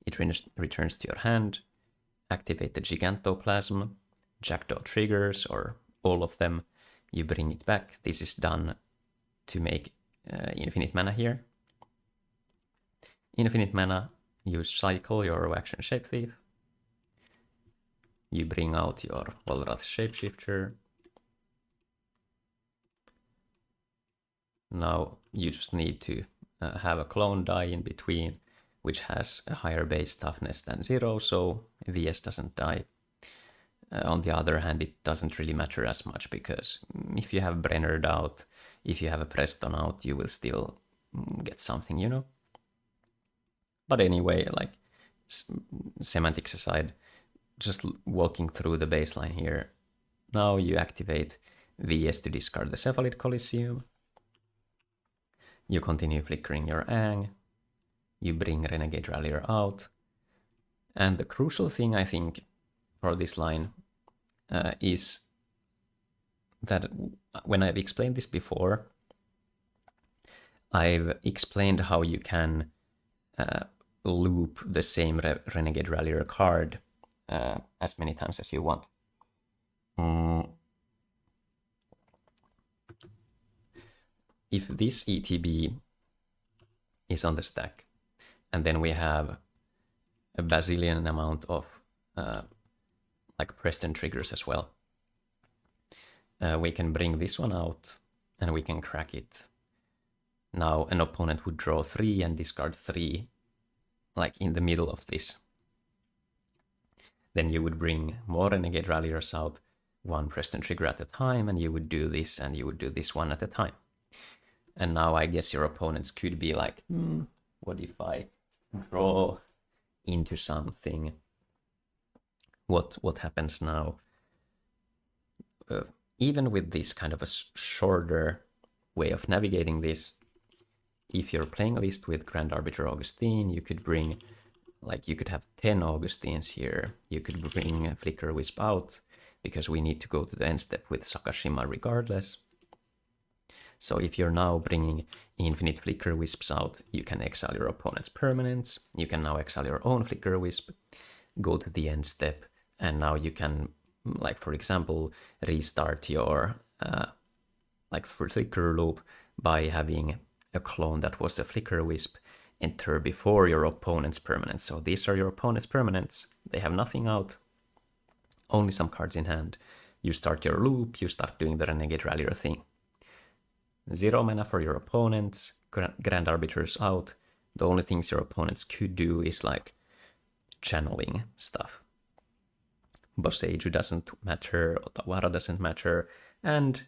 it returns to your hand, activate the Gigantoplasm, Jackdaw triggers, or all of them, you bring it back. This is done to make infinite mana here. Infinite mana, you cycle your Wax and Shape Thief, you bring out your Volrath Shapeshifter. Now you just need to have a clone die in between, which has a higher base toughness than 0, so VS doesn't die. On the other hand, it doesn't really matter as much, because if you have Brennerd out, if you have a Preston out, you will still get something, you know? But anyway, like, semantics aside, just walking through the baseline here. Now you activate VS to discard the Cephalid Coliseum. You continue flickering your Aang. You bring Renegade Rallier out. And the crucial thing, I think, for this line is that when I've explained this before, I've explained how you can loop the same Renegade Rallier card as many times as you want. If this ETB is on the stack, and then we have a bazillion amount of like Preston triggers as well, we can bring this one out and we can crack it Now an opponent would draw 3 and discard 3, like in the middle of this. Then you would bring more Renegade Ralliers out, one Preston trigger at a time, and you would do this, and you would do this one at a time. And now I guess your opponents could be like, what if I draw into something? What happens now? Even with this kind of a shorter way of navigating this, if you're playing a list with Grand Arbiter Augustine, you could bring, like, you could have 10 Augustines here. You could bring Flicker Wisp out, because we need to go to the end step with Sakashima regardless. So if you're now bringing infinite Flicker Wisps out, you can exile your opponent's permanents. You can now exile your own Flicker Wisp, go to the end step, and now you can, like, for example, restart your like Flicker loop by having a clone that was a Flicker Wisp enter before your opponent's permanents. So these are your opponent's permanents. They have nothing out, only some cards in hand. You start your loop, you start doing the Renegade Rallier thing. 0 mana for your opponents, Grand Arbiters out. The only things your opponents could do is like channeling stuff. Boseiju doesn't matter, Otawara doesn't matter, and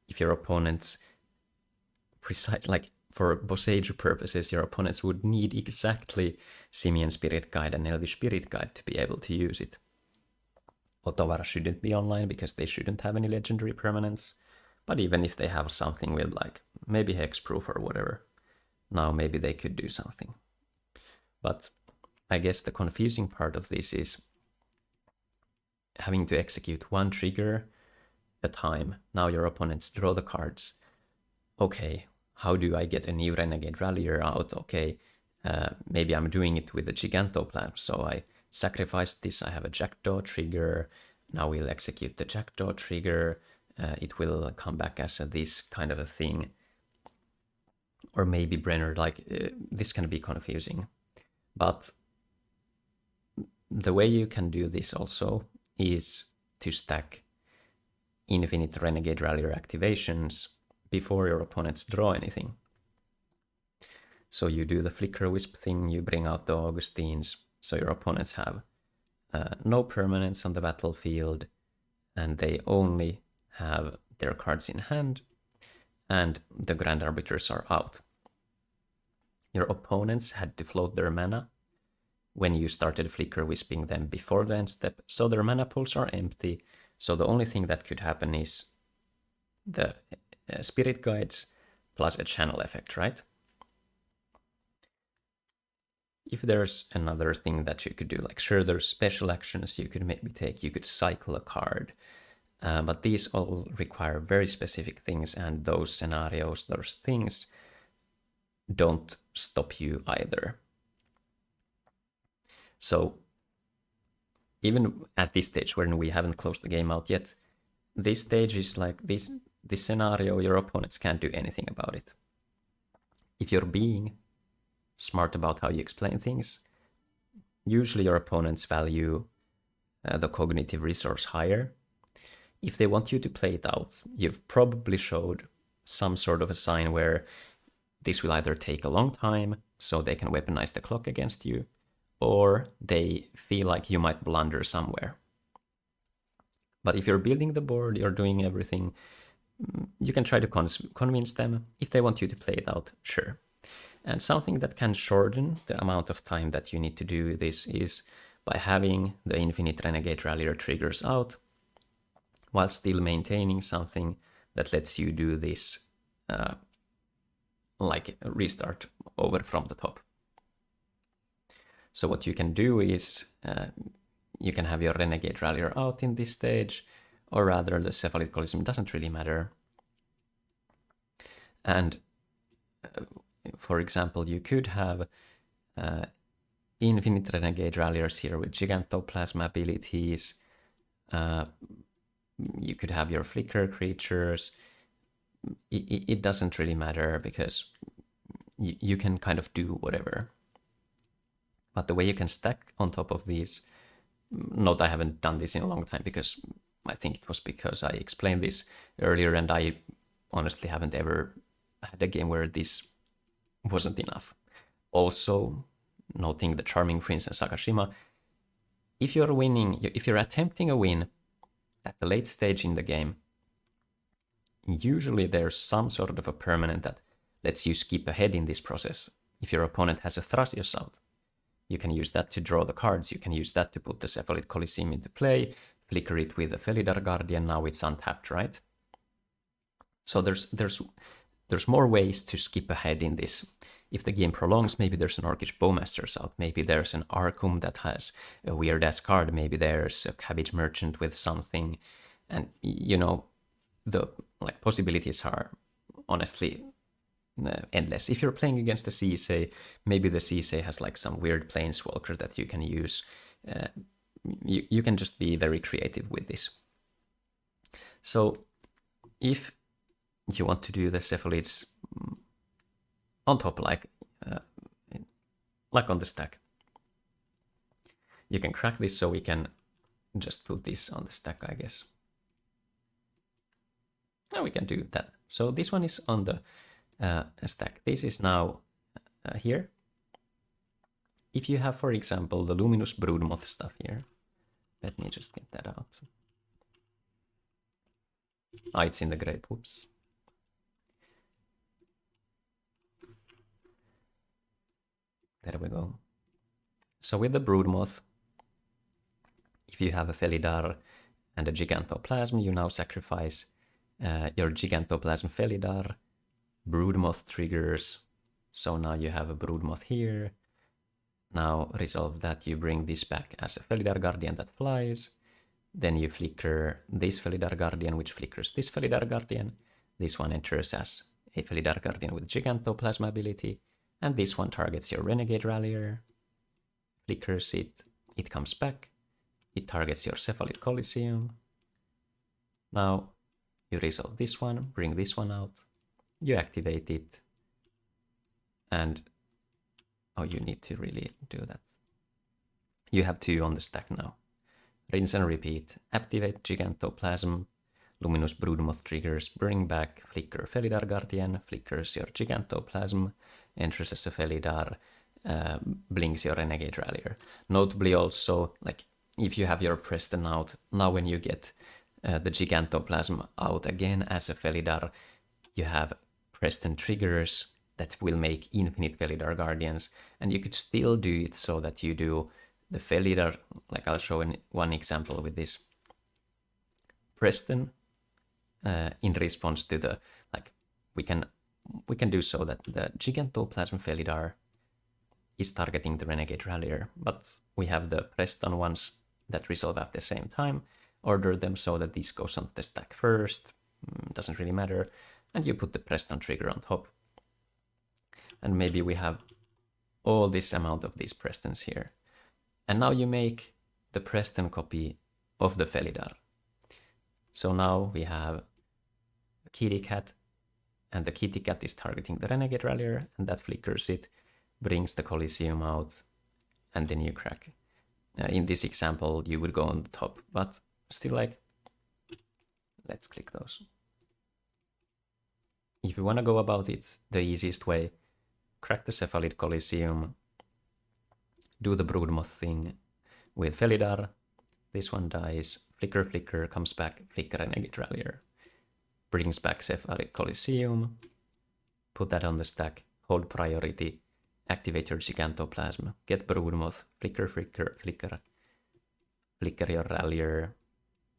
if your opponents like for Boseiju purposes, your opponents would need exactly Simian Spirit Guide and Elvish Spirit Guide to be able to use it. Otawara shouldn't be online because they shouldn't have any legendary permanents, but even if they have something with like maybe Hexproof or whatever, now maybe they could do something. But I guess the confusing part of this is having to execute one trigger at a time. Now your opponents draw the cards. Okay, how do I get a new Renegade Rallier out? Okay, maybe I'm doing it with a Gigantoplasm, so I sacrificed this, I have a Jackdaw trigger, now we'll execute the Jackdaw trigger, it will come back as this kind of a thing. Or maybe Brenner, like, this can be confusing. But the way you can do this also is to stack infinite Renegade Rallier activations before your opponents draw anything. So you do the Flicker Wisp thing, you bring out the Augustines, so your opponents have no permanents on the battlefield, and they only have their cards in hand, and the Grand Arbiters are out. Your opponents had to float their mana when you started Flicker Wisping them before the end step, so their mana pools are empty, so the only thing that could happen is the Spirit Guides plus a channel effect, right? If there's another thing that you could do, like sure, there's special actions you could maybe take, you could cycle a card, but these all require very specific things, and those scenarios, those things don't stop you either. So even at this stage when we haven't closed the game out yet, this stage is like this scenario, your opponents can't do anything about it. If you're being smart about how you explain things, usually your opponents value the cognitive resource higher. If they want you to play it out, you've probably showed some sort of a sign where this will either take a long time, so they can weaponize the clock against you, or they feel like you might blunder somewhere. But if you're building the board, you're doing everything, you can try to convince them. If they want you to play it out, sure. And something that can shorten the amount of time that you need to do this is by having the infinite Renegade Rallier triggers out, while still maintaining something that lets you do this like restart over from the top. So what you can do is you can have your Renegade Rallier out in this stage, or rather the Cephalid Coliseum doesn't really matter. And for example, you could have infinite Renegade Ralliers here with Gigantoplasm abilities. You could have your Flicker creatures. It doesn't really matter because you can kind of do whatever. But the way you can stack on top of these, note I haven't done this in a long time because I think it was because I explained this earlier, and I honestly haven't ever had a game where this wasn't enough. Also, noting the Charming Prince and Sakashima, if you're attempting a win at the late stage in the game, usually there's some sort of a permanent that lets you skip ahead in this process. If your opponent has a Thrasios out, you can use that to draw the cards, you can use that to put the Cephalid Coliseum into play, flicker it with a Felidar Guardian, now it's untapped, right? So there's more ways to skip ahead in this. If the game prolongs, maybe there's an Orcish Bowmasters out, maybe there's an Arcum that has a weird-ass card, maybe there's a Cabbage Merchant with something, and you know, the possibilities are honestly endless. If you're playing against the CSA, maybe the CSA has some weird planeswalker that you can use. You can just be very creative with this. So if you want to do the Cephalids on top, like on the stack, you can crack this, so we can just put this on the stack, I guess. Now we can do that. So this one is on the stack. This is now here. If you have, for example, the Luminous Broodmoth stuff here, let me just get that out. It's in the grape, whoops. There we go. So with the Broodmoth, if you have a Felidar and a Gigantoplasm, you now sacrifice your Gigantoplasm Felidar, Broodmoth triggers, so now you have a Broodmoth here. Now resolve that, you bring this back as a Felidar Guardian that flies, then you flicker this Felidar Guardian, which flickers this Felidar Guardian. This one enters as a Felidar Guardian with Gigantoplasm ability, and this one targets your Renegade Rallier, flickers it, it comes back, it targets your Cephalid Coliseum. Now you resolve this one, bring this one out, you activate it, and you need to really do that. You have 2 on the stack now. Rinse and repeat. Activate Gigantoplasm, Luminous Broodmoth triggers, bring back, flicker Felidar Guardian, flickers your Gigantoplasm, enters as a Felidar, blinks your Renegade Rallier. Notably also, if you have your Preston out, now when you get the Gigantoplasm out again as a Felidar, you have Preston triggers that will make infinite Felidar Guardians, and you could still do it so that you do the Felidar, I'll show one example with this. Preston, in response to the, we can do so that the Gigantoplasm Felidar is targeting the Renegade Rallier, but we have the Preston ones that resolve at the same time, order them so that this goes on the stack first, doesn't really matter, and you put the Preston trigger on top. And maybe we have all this amount of these Prestons here. And now you make the Preston copy of the Felidar. So now we have a Kitty Cat, and the Kitty Cat is targeting the Renegade Rallier, and that flickers it, brings the Coliseum out, and then you crack. In this example, you would go on the top, but still let's click those. If you want to go about it the easiest way, crack the Cephalid Coliseum, do the Broodmoth thing with Felidar, this one dies, flicker, flicker, comes back, flicker Renegade Rallier, brings back Cephalid Coliseum, put that on the stack, hold priority, activate your Gigantoplasm, get Broodmoth, flicker, flicker, flicker, flicker your Rallier,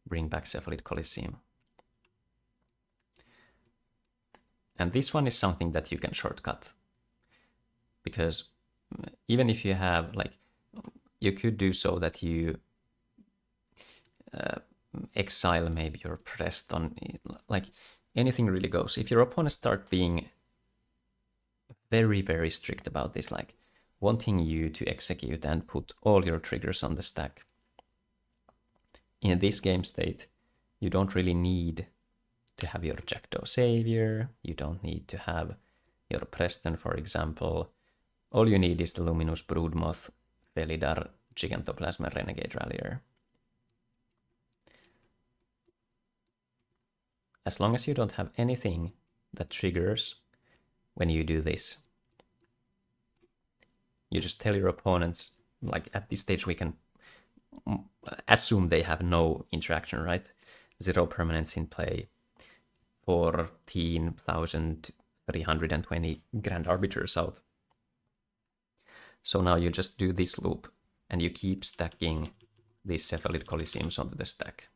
bring back Cephalid Coliseum. And this one is something that you can shortcut, because even if you have, you could do so that you exile maybe your Preston, anything really goes. If your opponents start being very, very strict about this, wanting you to execute and put all your triggers on the stack, in this game state, you don't really need to have your Jackdaw Savior, you don't need to have your Preston, for example. All you need is the Luminous Broodmoth, Felidar, Gigantoplasm, Renegade Rallier. As long as you don't have anything that triggers when you do this, You just tell your opponents, like at this stage we can assume they have no interaction, right? 0 permanents in play, 14,320 Grand Arbiters out. So now you just do this loop, and you keep stacking these Cephalid Coliseums onto the stack.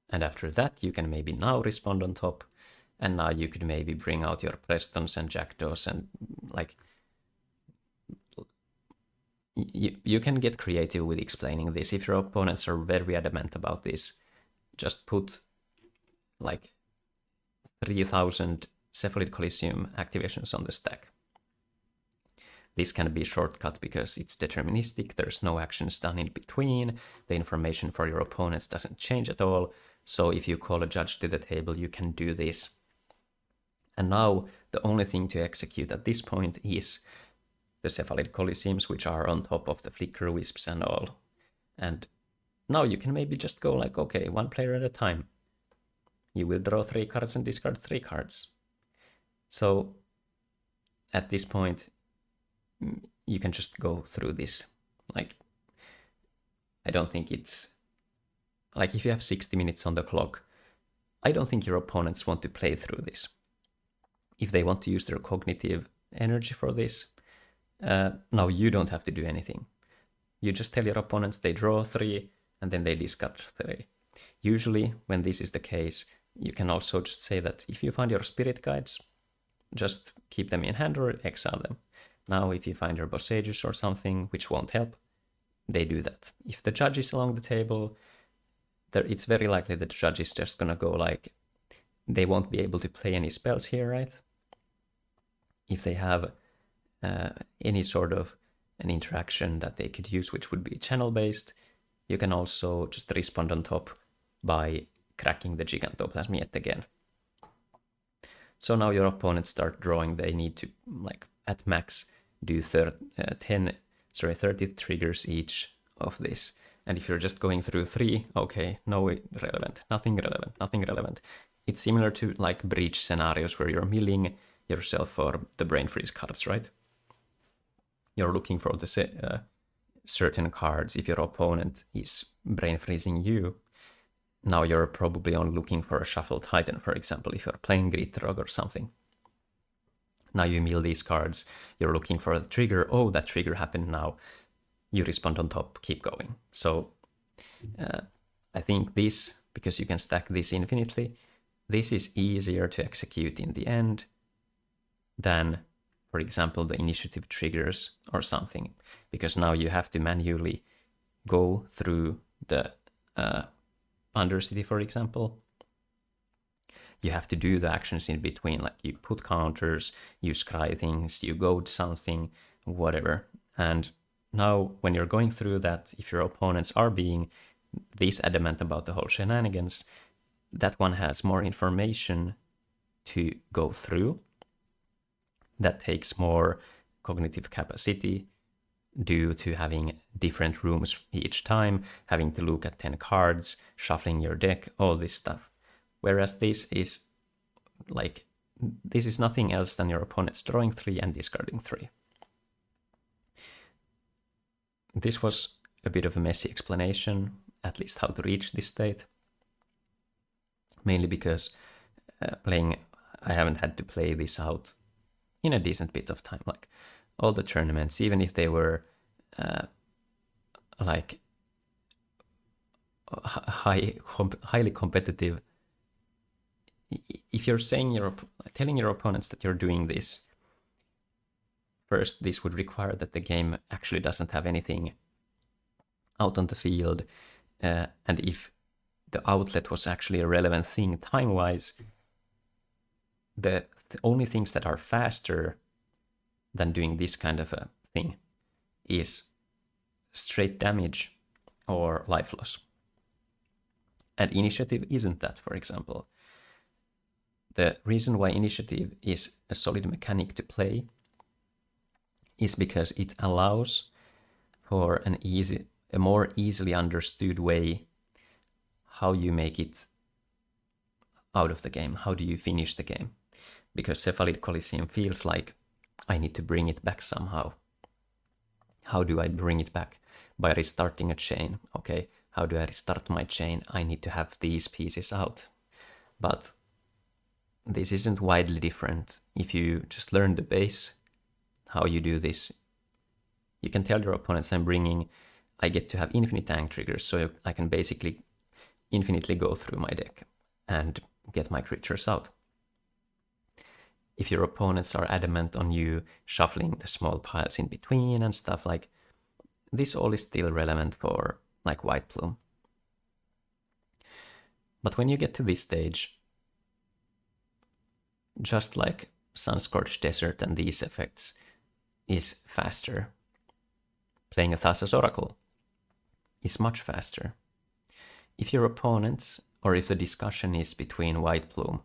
And after that, you can maybe now respond on top, and now you could maybe bring out your Prestons and Jackdaws, and like you can get creative with explaining this. If your opponents are very adamant about this, just put like 3,000 Cephalid Coliseum activations on the stack. This can be a shortcut because it's deterministic, there's no actions done in between, the information for your opponents doesn't change at all, so if you call a judge to the table, you can do this. And now the only thing to execute at this point is the Cephalid Coliseums, which are on top of the Flicker Wisps and all. And now you can maybe just go like, okay, one player at a time. You will draw 3 cards and discard 3 cards. So at this point, you can just go through this. Like, I don't think it's like if you have 60 minutes on the clock, I don't think your opponents want to play through this. If they want to use their cognitive energy for this, now you don't have to do anything. You just tell your opponents they draw 3 and then they discard 3. Usually, when this is the case, you can also just say that if you find your spirit guides, just keep them in hand or exile them. Now, if you find your Bossages or something, which won't help, they do that. If the judge is along the table, it's very likely that the judge is just gonna go like, they won't be able to play any spells here, right? If they have any sort of an interaction that they could use, which would be channel-based, you can also just respond on top by cracking the Gigantoplasm yet again. So now your opponents start drawing, they need to, like, at max, do 30 triggers each of this. And if you're just going through 3, okay, no relevant, nothing relevant, nothing relevant. It's similar to like breach scenarios where you're milling yourself for the brain freeze cards, right? You're looking for the certain cards. If your opponent is brain freezing you, now you're probably only looking for a Shuffle Titan, for example, if you're playing Gritrog or something. Now you mill these cards, you're looking for a trigger, oh, that trigger happened now. You respond on top, keep going. So I think this, because you can stack this infinitely, this is easier to execute in the end than, for example, the initiative triggers or something, because now you have to manually go through the Undercity, for example. You have to do the actions in between, like you put counters, you scry things, you goad something, whatever. And now when you're going through that, if your opponents are being this adamant about the whole shenanigans, that one has more information to go through. That takes more cognitive capacity due to having different rooms each time, having to look at 10 cards, shuffling your deck, all this stuff. Whereas this is like, this is nothing else than your opponent's drawing 3 and discarding 3. This was a bit of a messy explanation, at least how to reach this state. Mainly because I haven't had to play this out in a decent bit of time. Like all the tournaments, even if they were like highly competitive, if you're saying telling your opponents that you're doing this, first, this would require that the game actually doesn't have anything out on the field, and if the outlet was actually a relevant thing time-wise, the only things that are faster than doing this kind of a thing is straight damage or life loss. And initiative isn't that, for example. The reason why initiative is a solid mechanic to play is because it allows for a more easily understood way how you make it out of the game. How do you finish the game? because Cephalid Coliseum feels like I need to bring it back somehow. How do I bring it back? By restarting a chain. Okay, how do I restart my chain? I need to have these pieces out. But this isn't widely different. If you just learn the base, how you do this, you can tell your opponents I get to have infinite Aang triggers, so I can basically infinitely go through my deck and get my creatures out. If your opponents are adamant on you shuffling the small piles in between and stuff, like this all is still relevant for like White Plume. But when you get to this stage, just like Sunscorched Desert and these effects is faster. Playing a Thassa's Oracle is much faster. If your opponents, or if the discussion is between White Plume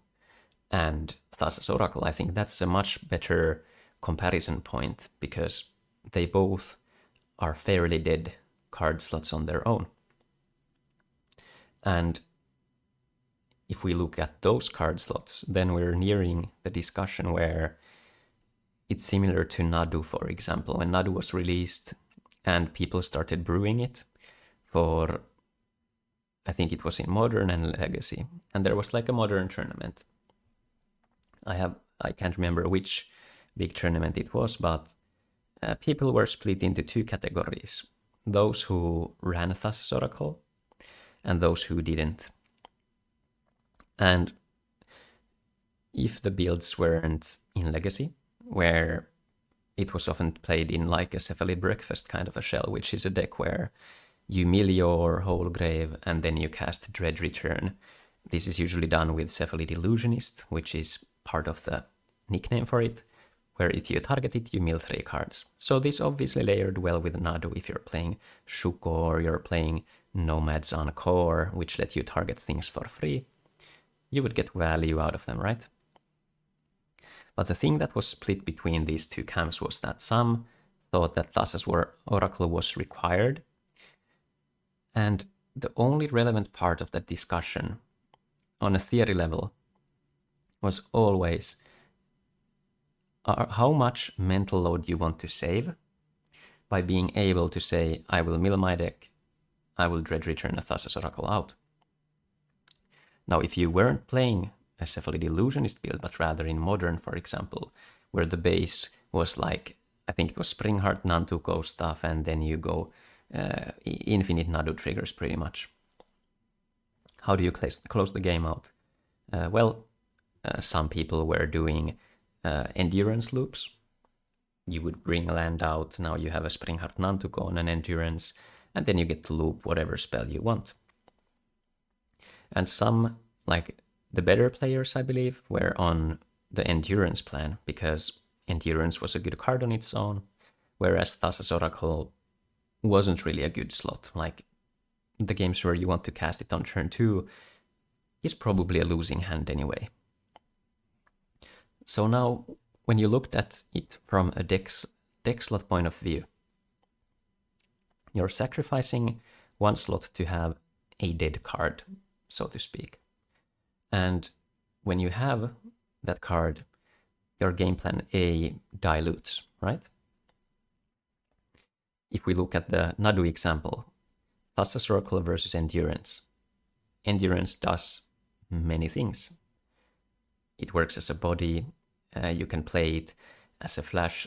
and Thassa's Oracle, I think that's a much better comparison point, because they both are fairly dead card slots on their own. And if we look at those card slots, then we're nearing the discussion where it's similar to Nadu, for example. When Nadu was released and people started brewing it for, I think it was in Modern and Legacy, and there was like a Modern tournament. I can't remember which big tournament it was, but people were split into two categories. Those who ran Thassa's Oracle and those who didn't. And if the builds weren't in Legacy, where it was often played in like a Cephalid Breakfast kind of a shell, which is a deck where you mill your Wholegrave and then you cast Dread Return. This is usually done with Cephalid Illusionist, which is part of the nickname for it, where if you target it, you mill 3 cards. So this obviously layered well with Nadu if you're playing Shuko or you're playing Nomads on Core, which let you target things for free. You would get value out of them, right? But the thing that was split between these two camps was that some thought that Thassa's Oracle was required, and the only relevant part of that discussion on a theory level was always how much mental load you want to save by being able to say, I will mill my deck, I will Dread Return a Thassa's Oracle out. Now, if you weren't playing a Cephalid Illusionist build, but rather in Modern, for example, where the base was like, I think it was Springheart Nantuko stuff, and then you go infinite Nadu triggers pretty much. How do you close the game out? Some people were doing endurance loops. You would bring a land out, now you have a Springheart Nantuko on an endurance, and then you get to loop whatever spell you want. And some, like the better players, I believe, were on the endurance plan, because endurance was a good card on its own, whereas Thassa's Oracle wasn't really a good slot. Like the games where you want to cast it on turn 2 is probably a losing hand anyway. So now, when you looked at it from a deck slot point of view, you're sacrificing one slot to have a dead card, so to speak. And when you have that card, your game plan A dilutes, right? If we look at the Nadu example, Thassa's Oracle versus Endurance. Endurance does many things. It works as a body. You can play it as a flash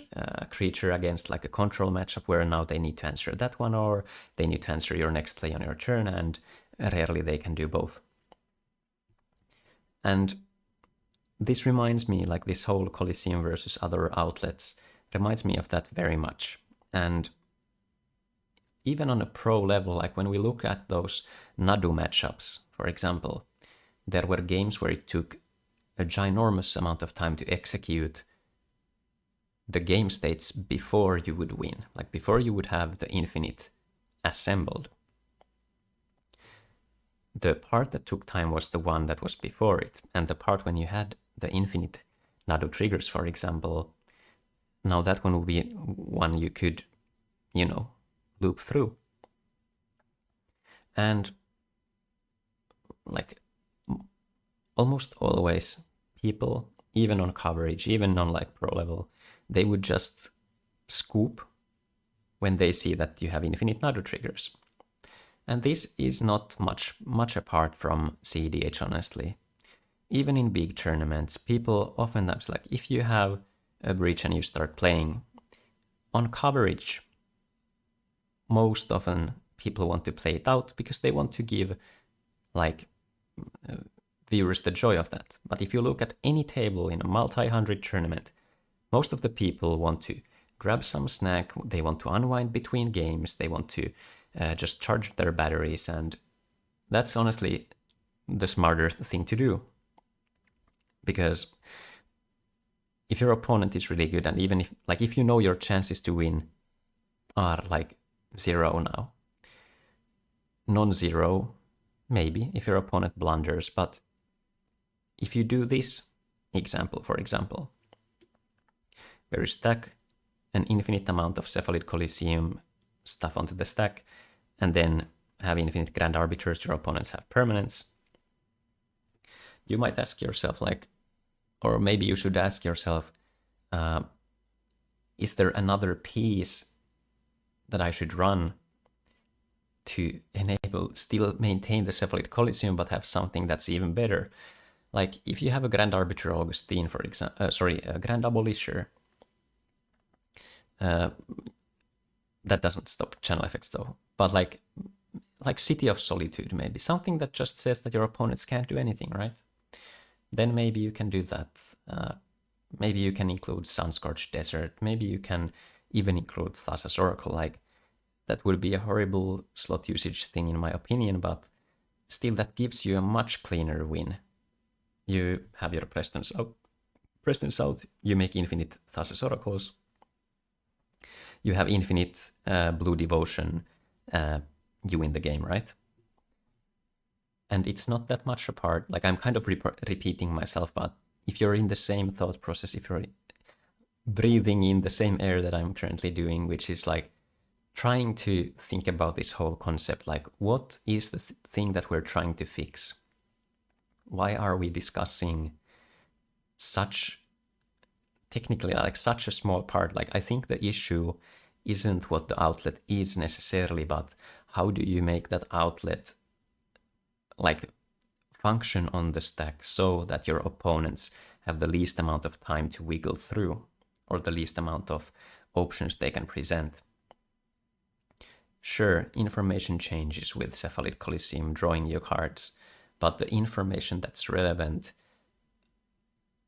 creature against like a control matchup where now they need to answer that one, or they need to answer your next play on your turn, and rarely they can do both. And this reminds me, like this whole Coliseum versus other outlets reminds me of that very much. And even on a pro level, like when we look at those Nadu matchups, for example, there were games where it took a ginormous amount of time to execute the game states before you would win, like before you would have the infinite assembled. The part that took time was the one that was before it, and the part when you had the infinite Nadu triggers, for example, now that one would be one you could, loop through. And like almost always people even on coverage, even on like pro level, they would just scoop when they see that you have infinite Nado triggers. And this is not much apart from cEDH, honestly. Even in big tournaments, people oftentimes, like, if you have a breach and you start playing, on coverage, most often people want to play it out because they want to give, like, viewers the joy of that. But if you look at any table in a multi-hundred tournament, most of the people want to grab some snack, they want to unwind between games, they want to just charge their batteries, and that's honestly the smarter thing to do. Because if your opponent is really good, and even if you know your chances to win are like 0 now, non-zero maybe if your opponent blunders, but if you do this for example, where you stack an infinite amount of Cephalid Coliseum stuff onto the stack, and then have infinite Grand Arbiters, your opponents have permanents, you might ask yourself, like, or maybe you should ask yourself, is there another piece that I should run to still maintain the Cephalid Coliseum, but have something that's even better? Like, if you have a Grand Arbiter Augustine, for example, a Grand Abolisher, that doesn't stop channel effects though, but like City of Solitude, maybe something that just says that your opponents can't do anything, right? Then maybe you can do that. Maybe you can include Sunscorched Desert. Maybe you can even include Thassa's Oracle. Like, that would be a horrible slot usage thing in my opinion, but still that gives you a much cleaner win. You have your Preston's out, you make infinite Thassa's Oracles, you have infinite Blue Devotion, you win the game, right? And it's not that much apart. Like, I'm kind of repeating myself, but if you're in the same thought process, if you're breathing in the same air that I'm currently doing, which is like trying to think about this whole concept, like, what is the thing that we're trying to fix? Why are we discussing technically, like, such a small part? Like, I think the issue isn't what the outlet is necessarily, but how do you make that outlet like function on the stack so that your opponents have the least amount of time to wiggle through, or the least amount of options they can present. Sure, information changes with Cephalid Coliseum drawing your cards, but the information that's relevant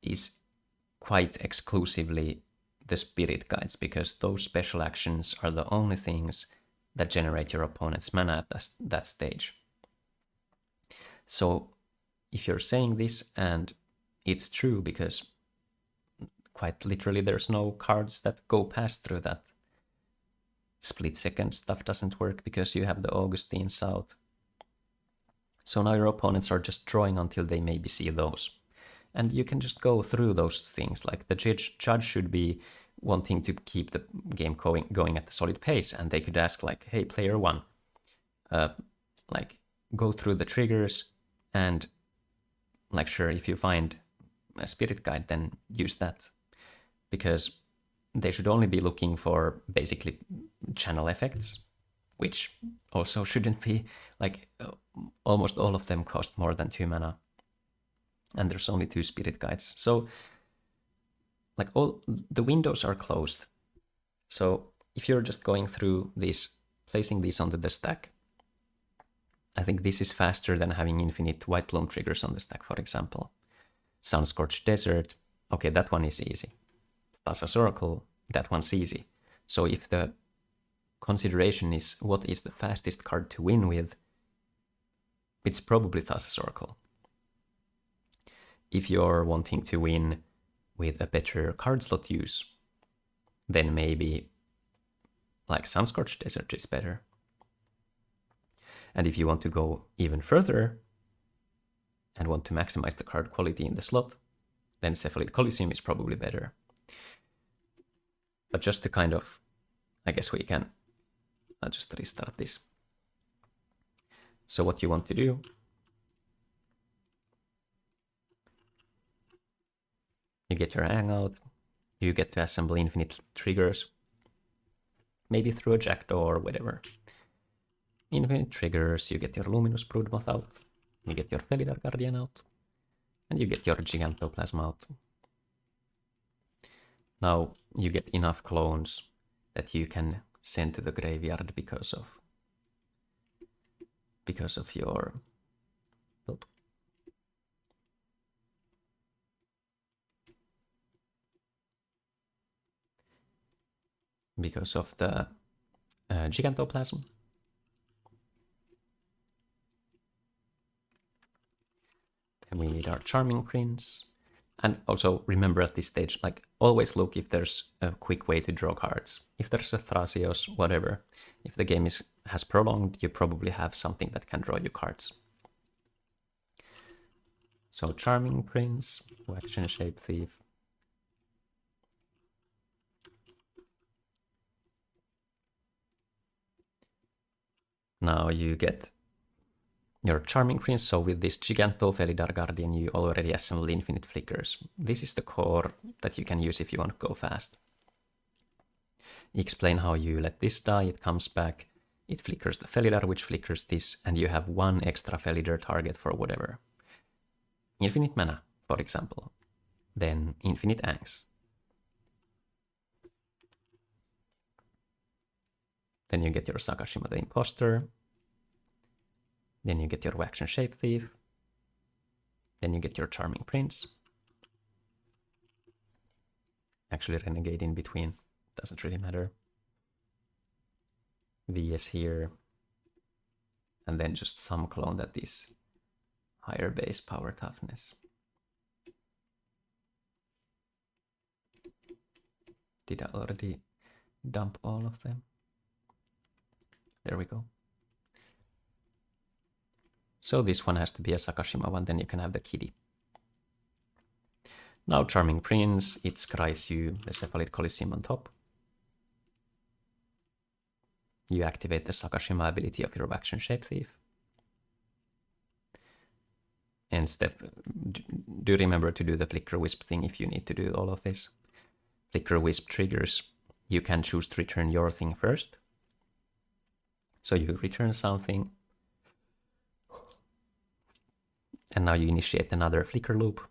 is quite exclusively the spirit guides, because those special actions are the only things that generate your opponent's mana at that stage. So if you're saying this, and it's true, because quite literally there's no cards that go past through that, split second stuff doesn't work because you have the Augustines out. So now your opponents are just drawing until they maybe see those. And you can just go through those things. Like, the judge should be wanting to keep the game going at a solid pace, and they could ask, like, hey, player one, like, go through the triggers, and, like, sure, if you find a spirit guide, then use that, because they should only be looking for basically channel effects, which also shouldn't be, like, almost all of them cost more than 2 mana, and there's only 2 spirit guides. So, like, all the windows are closed. So if you're just going through this, placing these onto the stack, I think this is faster than having infinite White Bloom triggers on the stack, for example. Sunscorched Desert, okay, that one is easy. Thassa's Oracle, that one's easy. So if the consideration is what is the fastest card to win with, it's probably Thassa's Oracle. If you're wanting to win with a better card slot use, then maybe, like, Sunscorched Desert is better. And if you want to go even further and want to maximize the card quality in the slot, then Cephalid Coliseum is probably better. But just to kind of, I guess I'll just restart this. So, what you want to do, You get your Aang out. You get to assemble infinite triggers. Maybe through a jackdaw or whatever. Infinite triggers, you get your Luminous Broodmoth out. You get your Felidar Guardian out. And you get your Gigantoplasm out. Now you get enough clones that you can send to the graveyard because of your... Nope. Because of the Gigantoplasm. Then we need our Charming Prince. And also remember at this stage, like, always look if there's a quick way to draw cards. If there's a Thrasios, whatever. If the game has prolonged, you probably have something that can draw you cards. So Charming Prince, Action Shape Thief. Now you get your Charming Prince, so with this Giganto Felidar Guardian you already assemble infinite flickers. This is the core that you can use if you want to go fast. Explain how you let this die, it comes back, it flickers the Felidar, which flickers this, and you have one extra Felidar target for whatever. Infinite mana, for example. Then infinite Aangs. Then you get your Sakashima the Imposter. Then you get your Waxen Shape Thief. Then you get your Charming Prince. Actually, Renegade in between. Doesn't really matter. VS here. And then just some clone that is higher base power toughness. Did I already dump all of them? There we go. So this one has to be a Sakashima one, then you can have the kitty. Now Charming Prince, it scries you the Cephalid Coliseum on top. You activate the Sakashima ability of your Action Shape Thief. And do remember to do the Flicker Wisp thing if you need to do all of this. Flicker Wisp triggers, you can choose to return your thing first. So you return something. And now you initiate another Flicker loop.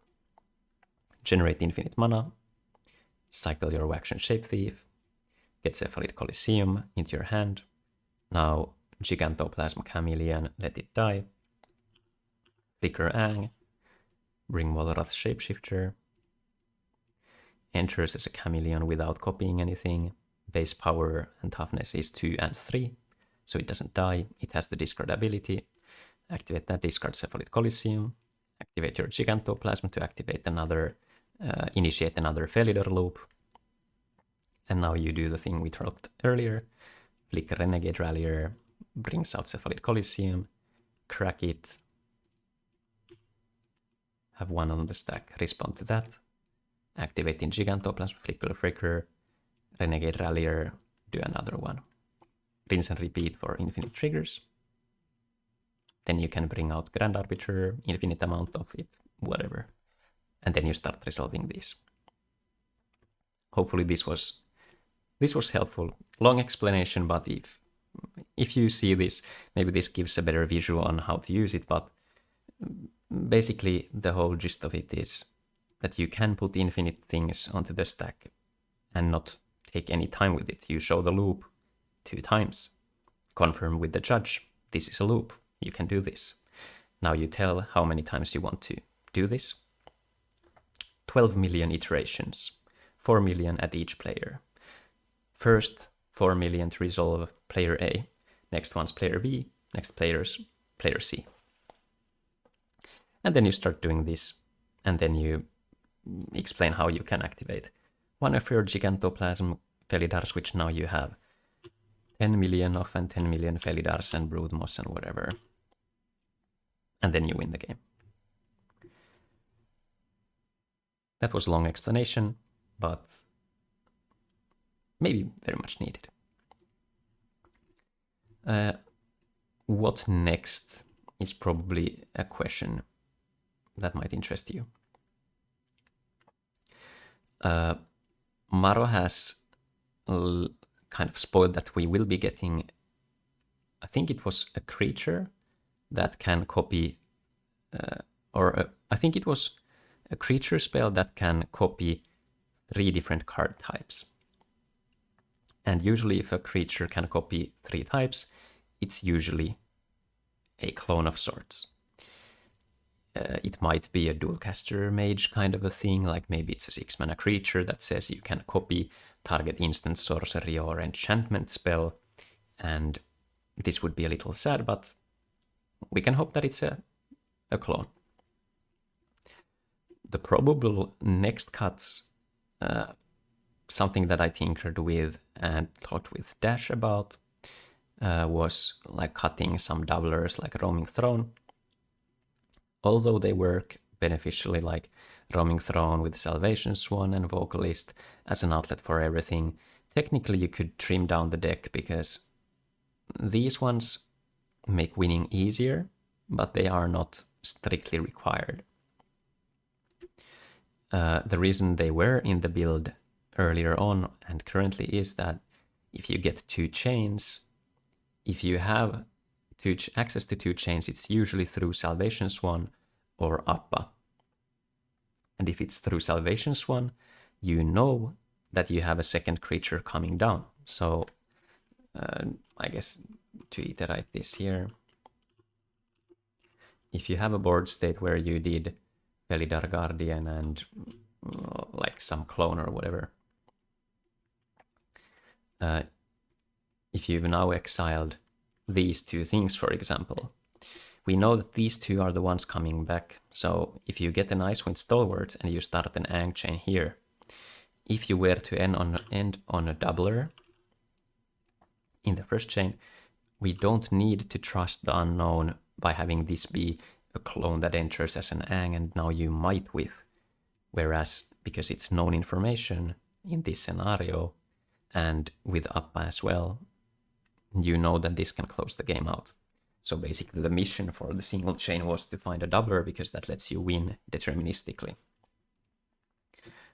Generate infinite mana. Cycle your Action Shape Thief. Get Cephalid Coliseum into your hand. Now Gigantoplasm Chameleon, let it die. Flicker Aang. Bring Walrath Shapeshifter. Enters as a chameleon without copying anything. Base power and toughness is 2 and 3. So it doesn't die. It has the discard ability. Activate that, discard Cephalid Coliseum. Activate your Gigantoplasm to activate another, initiate another Felidar loop. And now you do the thing we talked earlier. Flicker Renegade Rallier, brings out Cephalid Coliseum, crack it, have one on the stack, respond to that. Activating Gigantoplasm, Flicker, Renegade Rallier, do another one. Rinse and repeat for infinite triggers. Then you can bring out Grand Arbiter, infinite amount of it, whatever. And then you start resolving these. Hopefully this was helpful. Long explanation, but if you see this, maybe this gives a better visual on how to use it, but basically the whole gist of it is that you can put infinite things onto the stack and not take any time with it. You show the loop 2 times. Confirm with the judge, this is a loop. You can do this. Now you tell how many times you want to do this. 12 million iterations, 4 million at each player. First 4 million to resolve player A, next one's player B, next player's player C. And then you start doing this, and then you explain how you can activate one of your Gigantoplasm Felidars, which now you have 10 million of and 10 million Felidars and Broodmoss and whatever. And then you win the game. That was a long explanation, but maybe very much needed. What next is probably a question that might interest you. Maro has kind of spoiled that we will be getting, I think it was a creature that can copy, I think it was a creature spell that can copy 3 different card types. And usually if a creature can copy 3 types, it's usually a clone of sorts. It might be a dual caster mage kind of a thing, like maybe it's a 6-mana creature that says you can copy target instant, sorcery, or enchantment spell, and this would be a little sad, but we can hope that it's a clone. The probable next cuts, something that I tinkered with and talked with Dash about, was like cutting some doublers like Roaming Throne. Although they work beneficially, like Roaming Throne with Salvation Swan and Vocalist as an outlet for everything, technically you could trim down the deck because these ones make winning easier, but they are not strictly required. The reason they were in the build earlier on and currently is that if you get 2 chains, if you have access to 2 chains, it's usually through Salvation Swan or Appa. And if it's through Salvation Swan, you know that you have a second creature coming down. So I guess to iterate this here, if you have a board state where you did Felidar Guardian and like some clone or whatever, if you've now exiled these 2 things, for example, we know that these 2 are the ones coming back. So if you get an Icewind Stalwart and you start an Aang chain here, if you were to end on a doubler in the first chain, we don't need to trust the unknown by having this be a clone that enters as an Aang and now you might whiff. Whereas, because it's known information in this scenario, and with Appa as well, you know that this can close the game out. So basically the mission for the single chain was to find a doubler because that lets you win deterministically.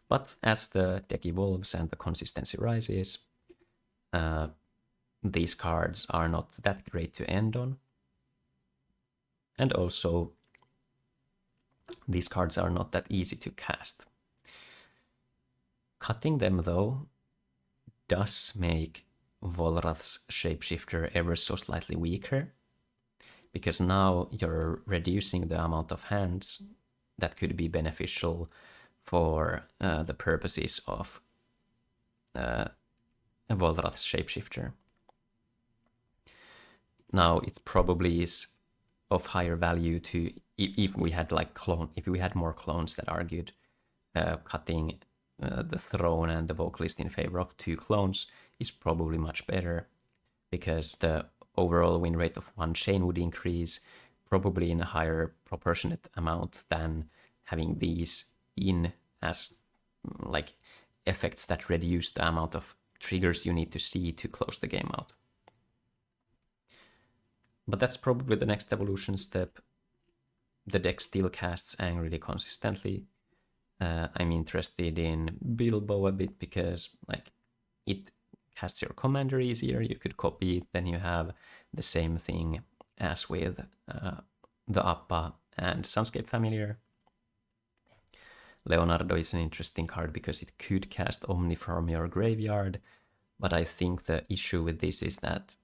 But as the deck evolves and the consistency rises, these cards are not that great to end on. And also, these cards are not that easy to cast. Cutting them, though, does make Volrath's Shapeshifter ever so slightly weaker, because now you're reducing the amount of hands that could be beneficial for the purposes of Volrath's Shapeshifter. Now it probably is of higher value to, if we had like if we had more clones that argued cutting the Throne and the Vocalist in favor of 2 clones is probably much better, because the overall win rate of 1 chain would increase probably in a higher proportionate amount than having these in as like effects that reduce the amount of triggers you need to see to close the game out. But that's probably the next evolution step. The deck still casts Aang really consistently. I'm interested in Bilbo a bit because like it casts your commander easier. You could copy it, then you have the same thing as with the Appa and Sunscape Familiar. Leonardo is an interesting card because it could cast Omni from your graveyard, but I think the issue with this is that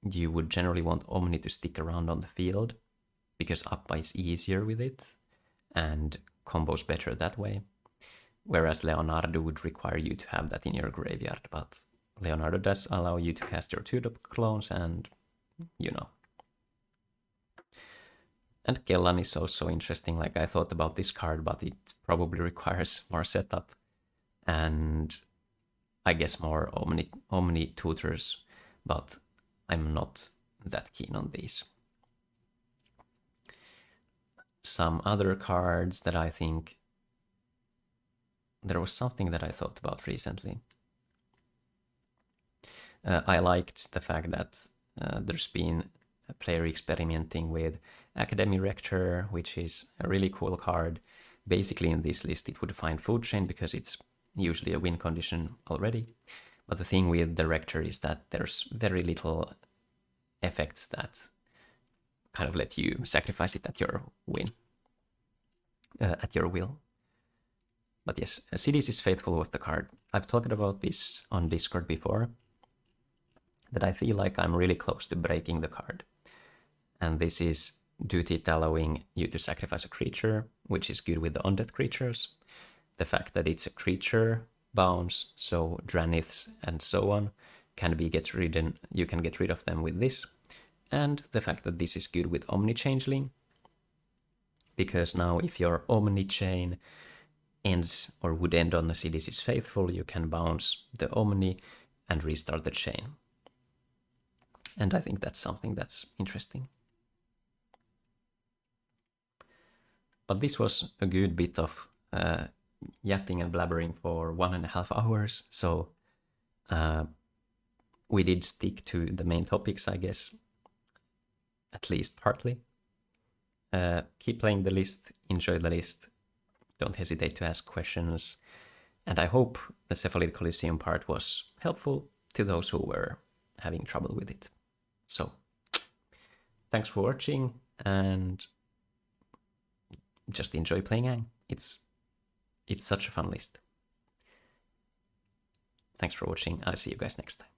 you would generally want Omni to stick around on the field, because Appa is easier with it and combos better that way, whereas Leonardo would require you to have that in your graveyard, but Leonardo does allow you to cast your 2-drop clones and, you know. And Kellan is also interesting. Like, I thought about this card, but it probably requires more setup and I guess more Omni tutors, but I'm not that keen on these. Some other cards that I think... There was something that I thought about recently. I liked the fact that there's been a player experimenting with Academy Rector, which is a really cool card. Basically in this list it would find food chain because it's usually a win condition already. But the thing with the Rector is that there's very little effects that kind of let you sacrifice it at your at your will. But yes, cEDH Faithful was the card. I've talked about this on Discord before, that I feel like I'm really close to breaking the card. And this is due to it allowing you to sacrifice a creature, which is good with the undead creatures. The fact that it's a creature bounce, so Draniths and so on can be you can get rid of them with this. And the fact that this is good with Omni-Changeling, because now if your Omni-Chain ends or would end on the cEDH Faithful, you can bounce the Omni and restart the chain. And I think that's something that's interesting. But this was a good bit of yapping and blabbering for 1.5 hours, so we did stick to the main topics, I guess, at least partly. Keep playing the list, enjoy the list, don't hesitate to ask questions, and I hope the Cephalid Coliseum part was helpful to those who were having trouble with it. So, thanks for watching, and just enjoy playing Aang. It's such a fun list. Thanks for watching. I'll see you guys next time.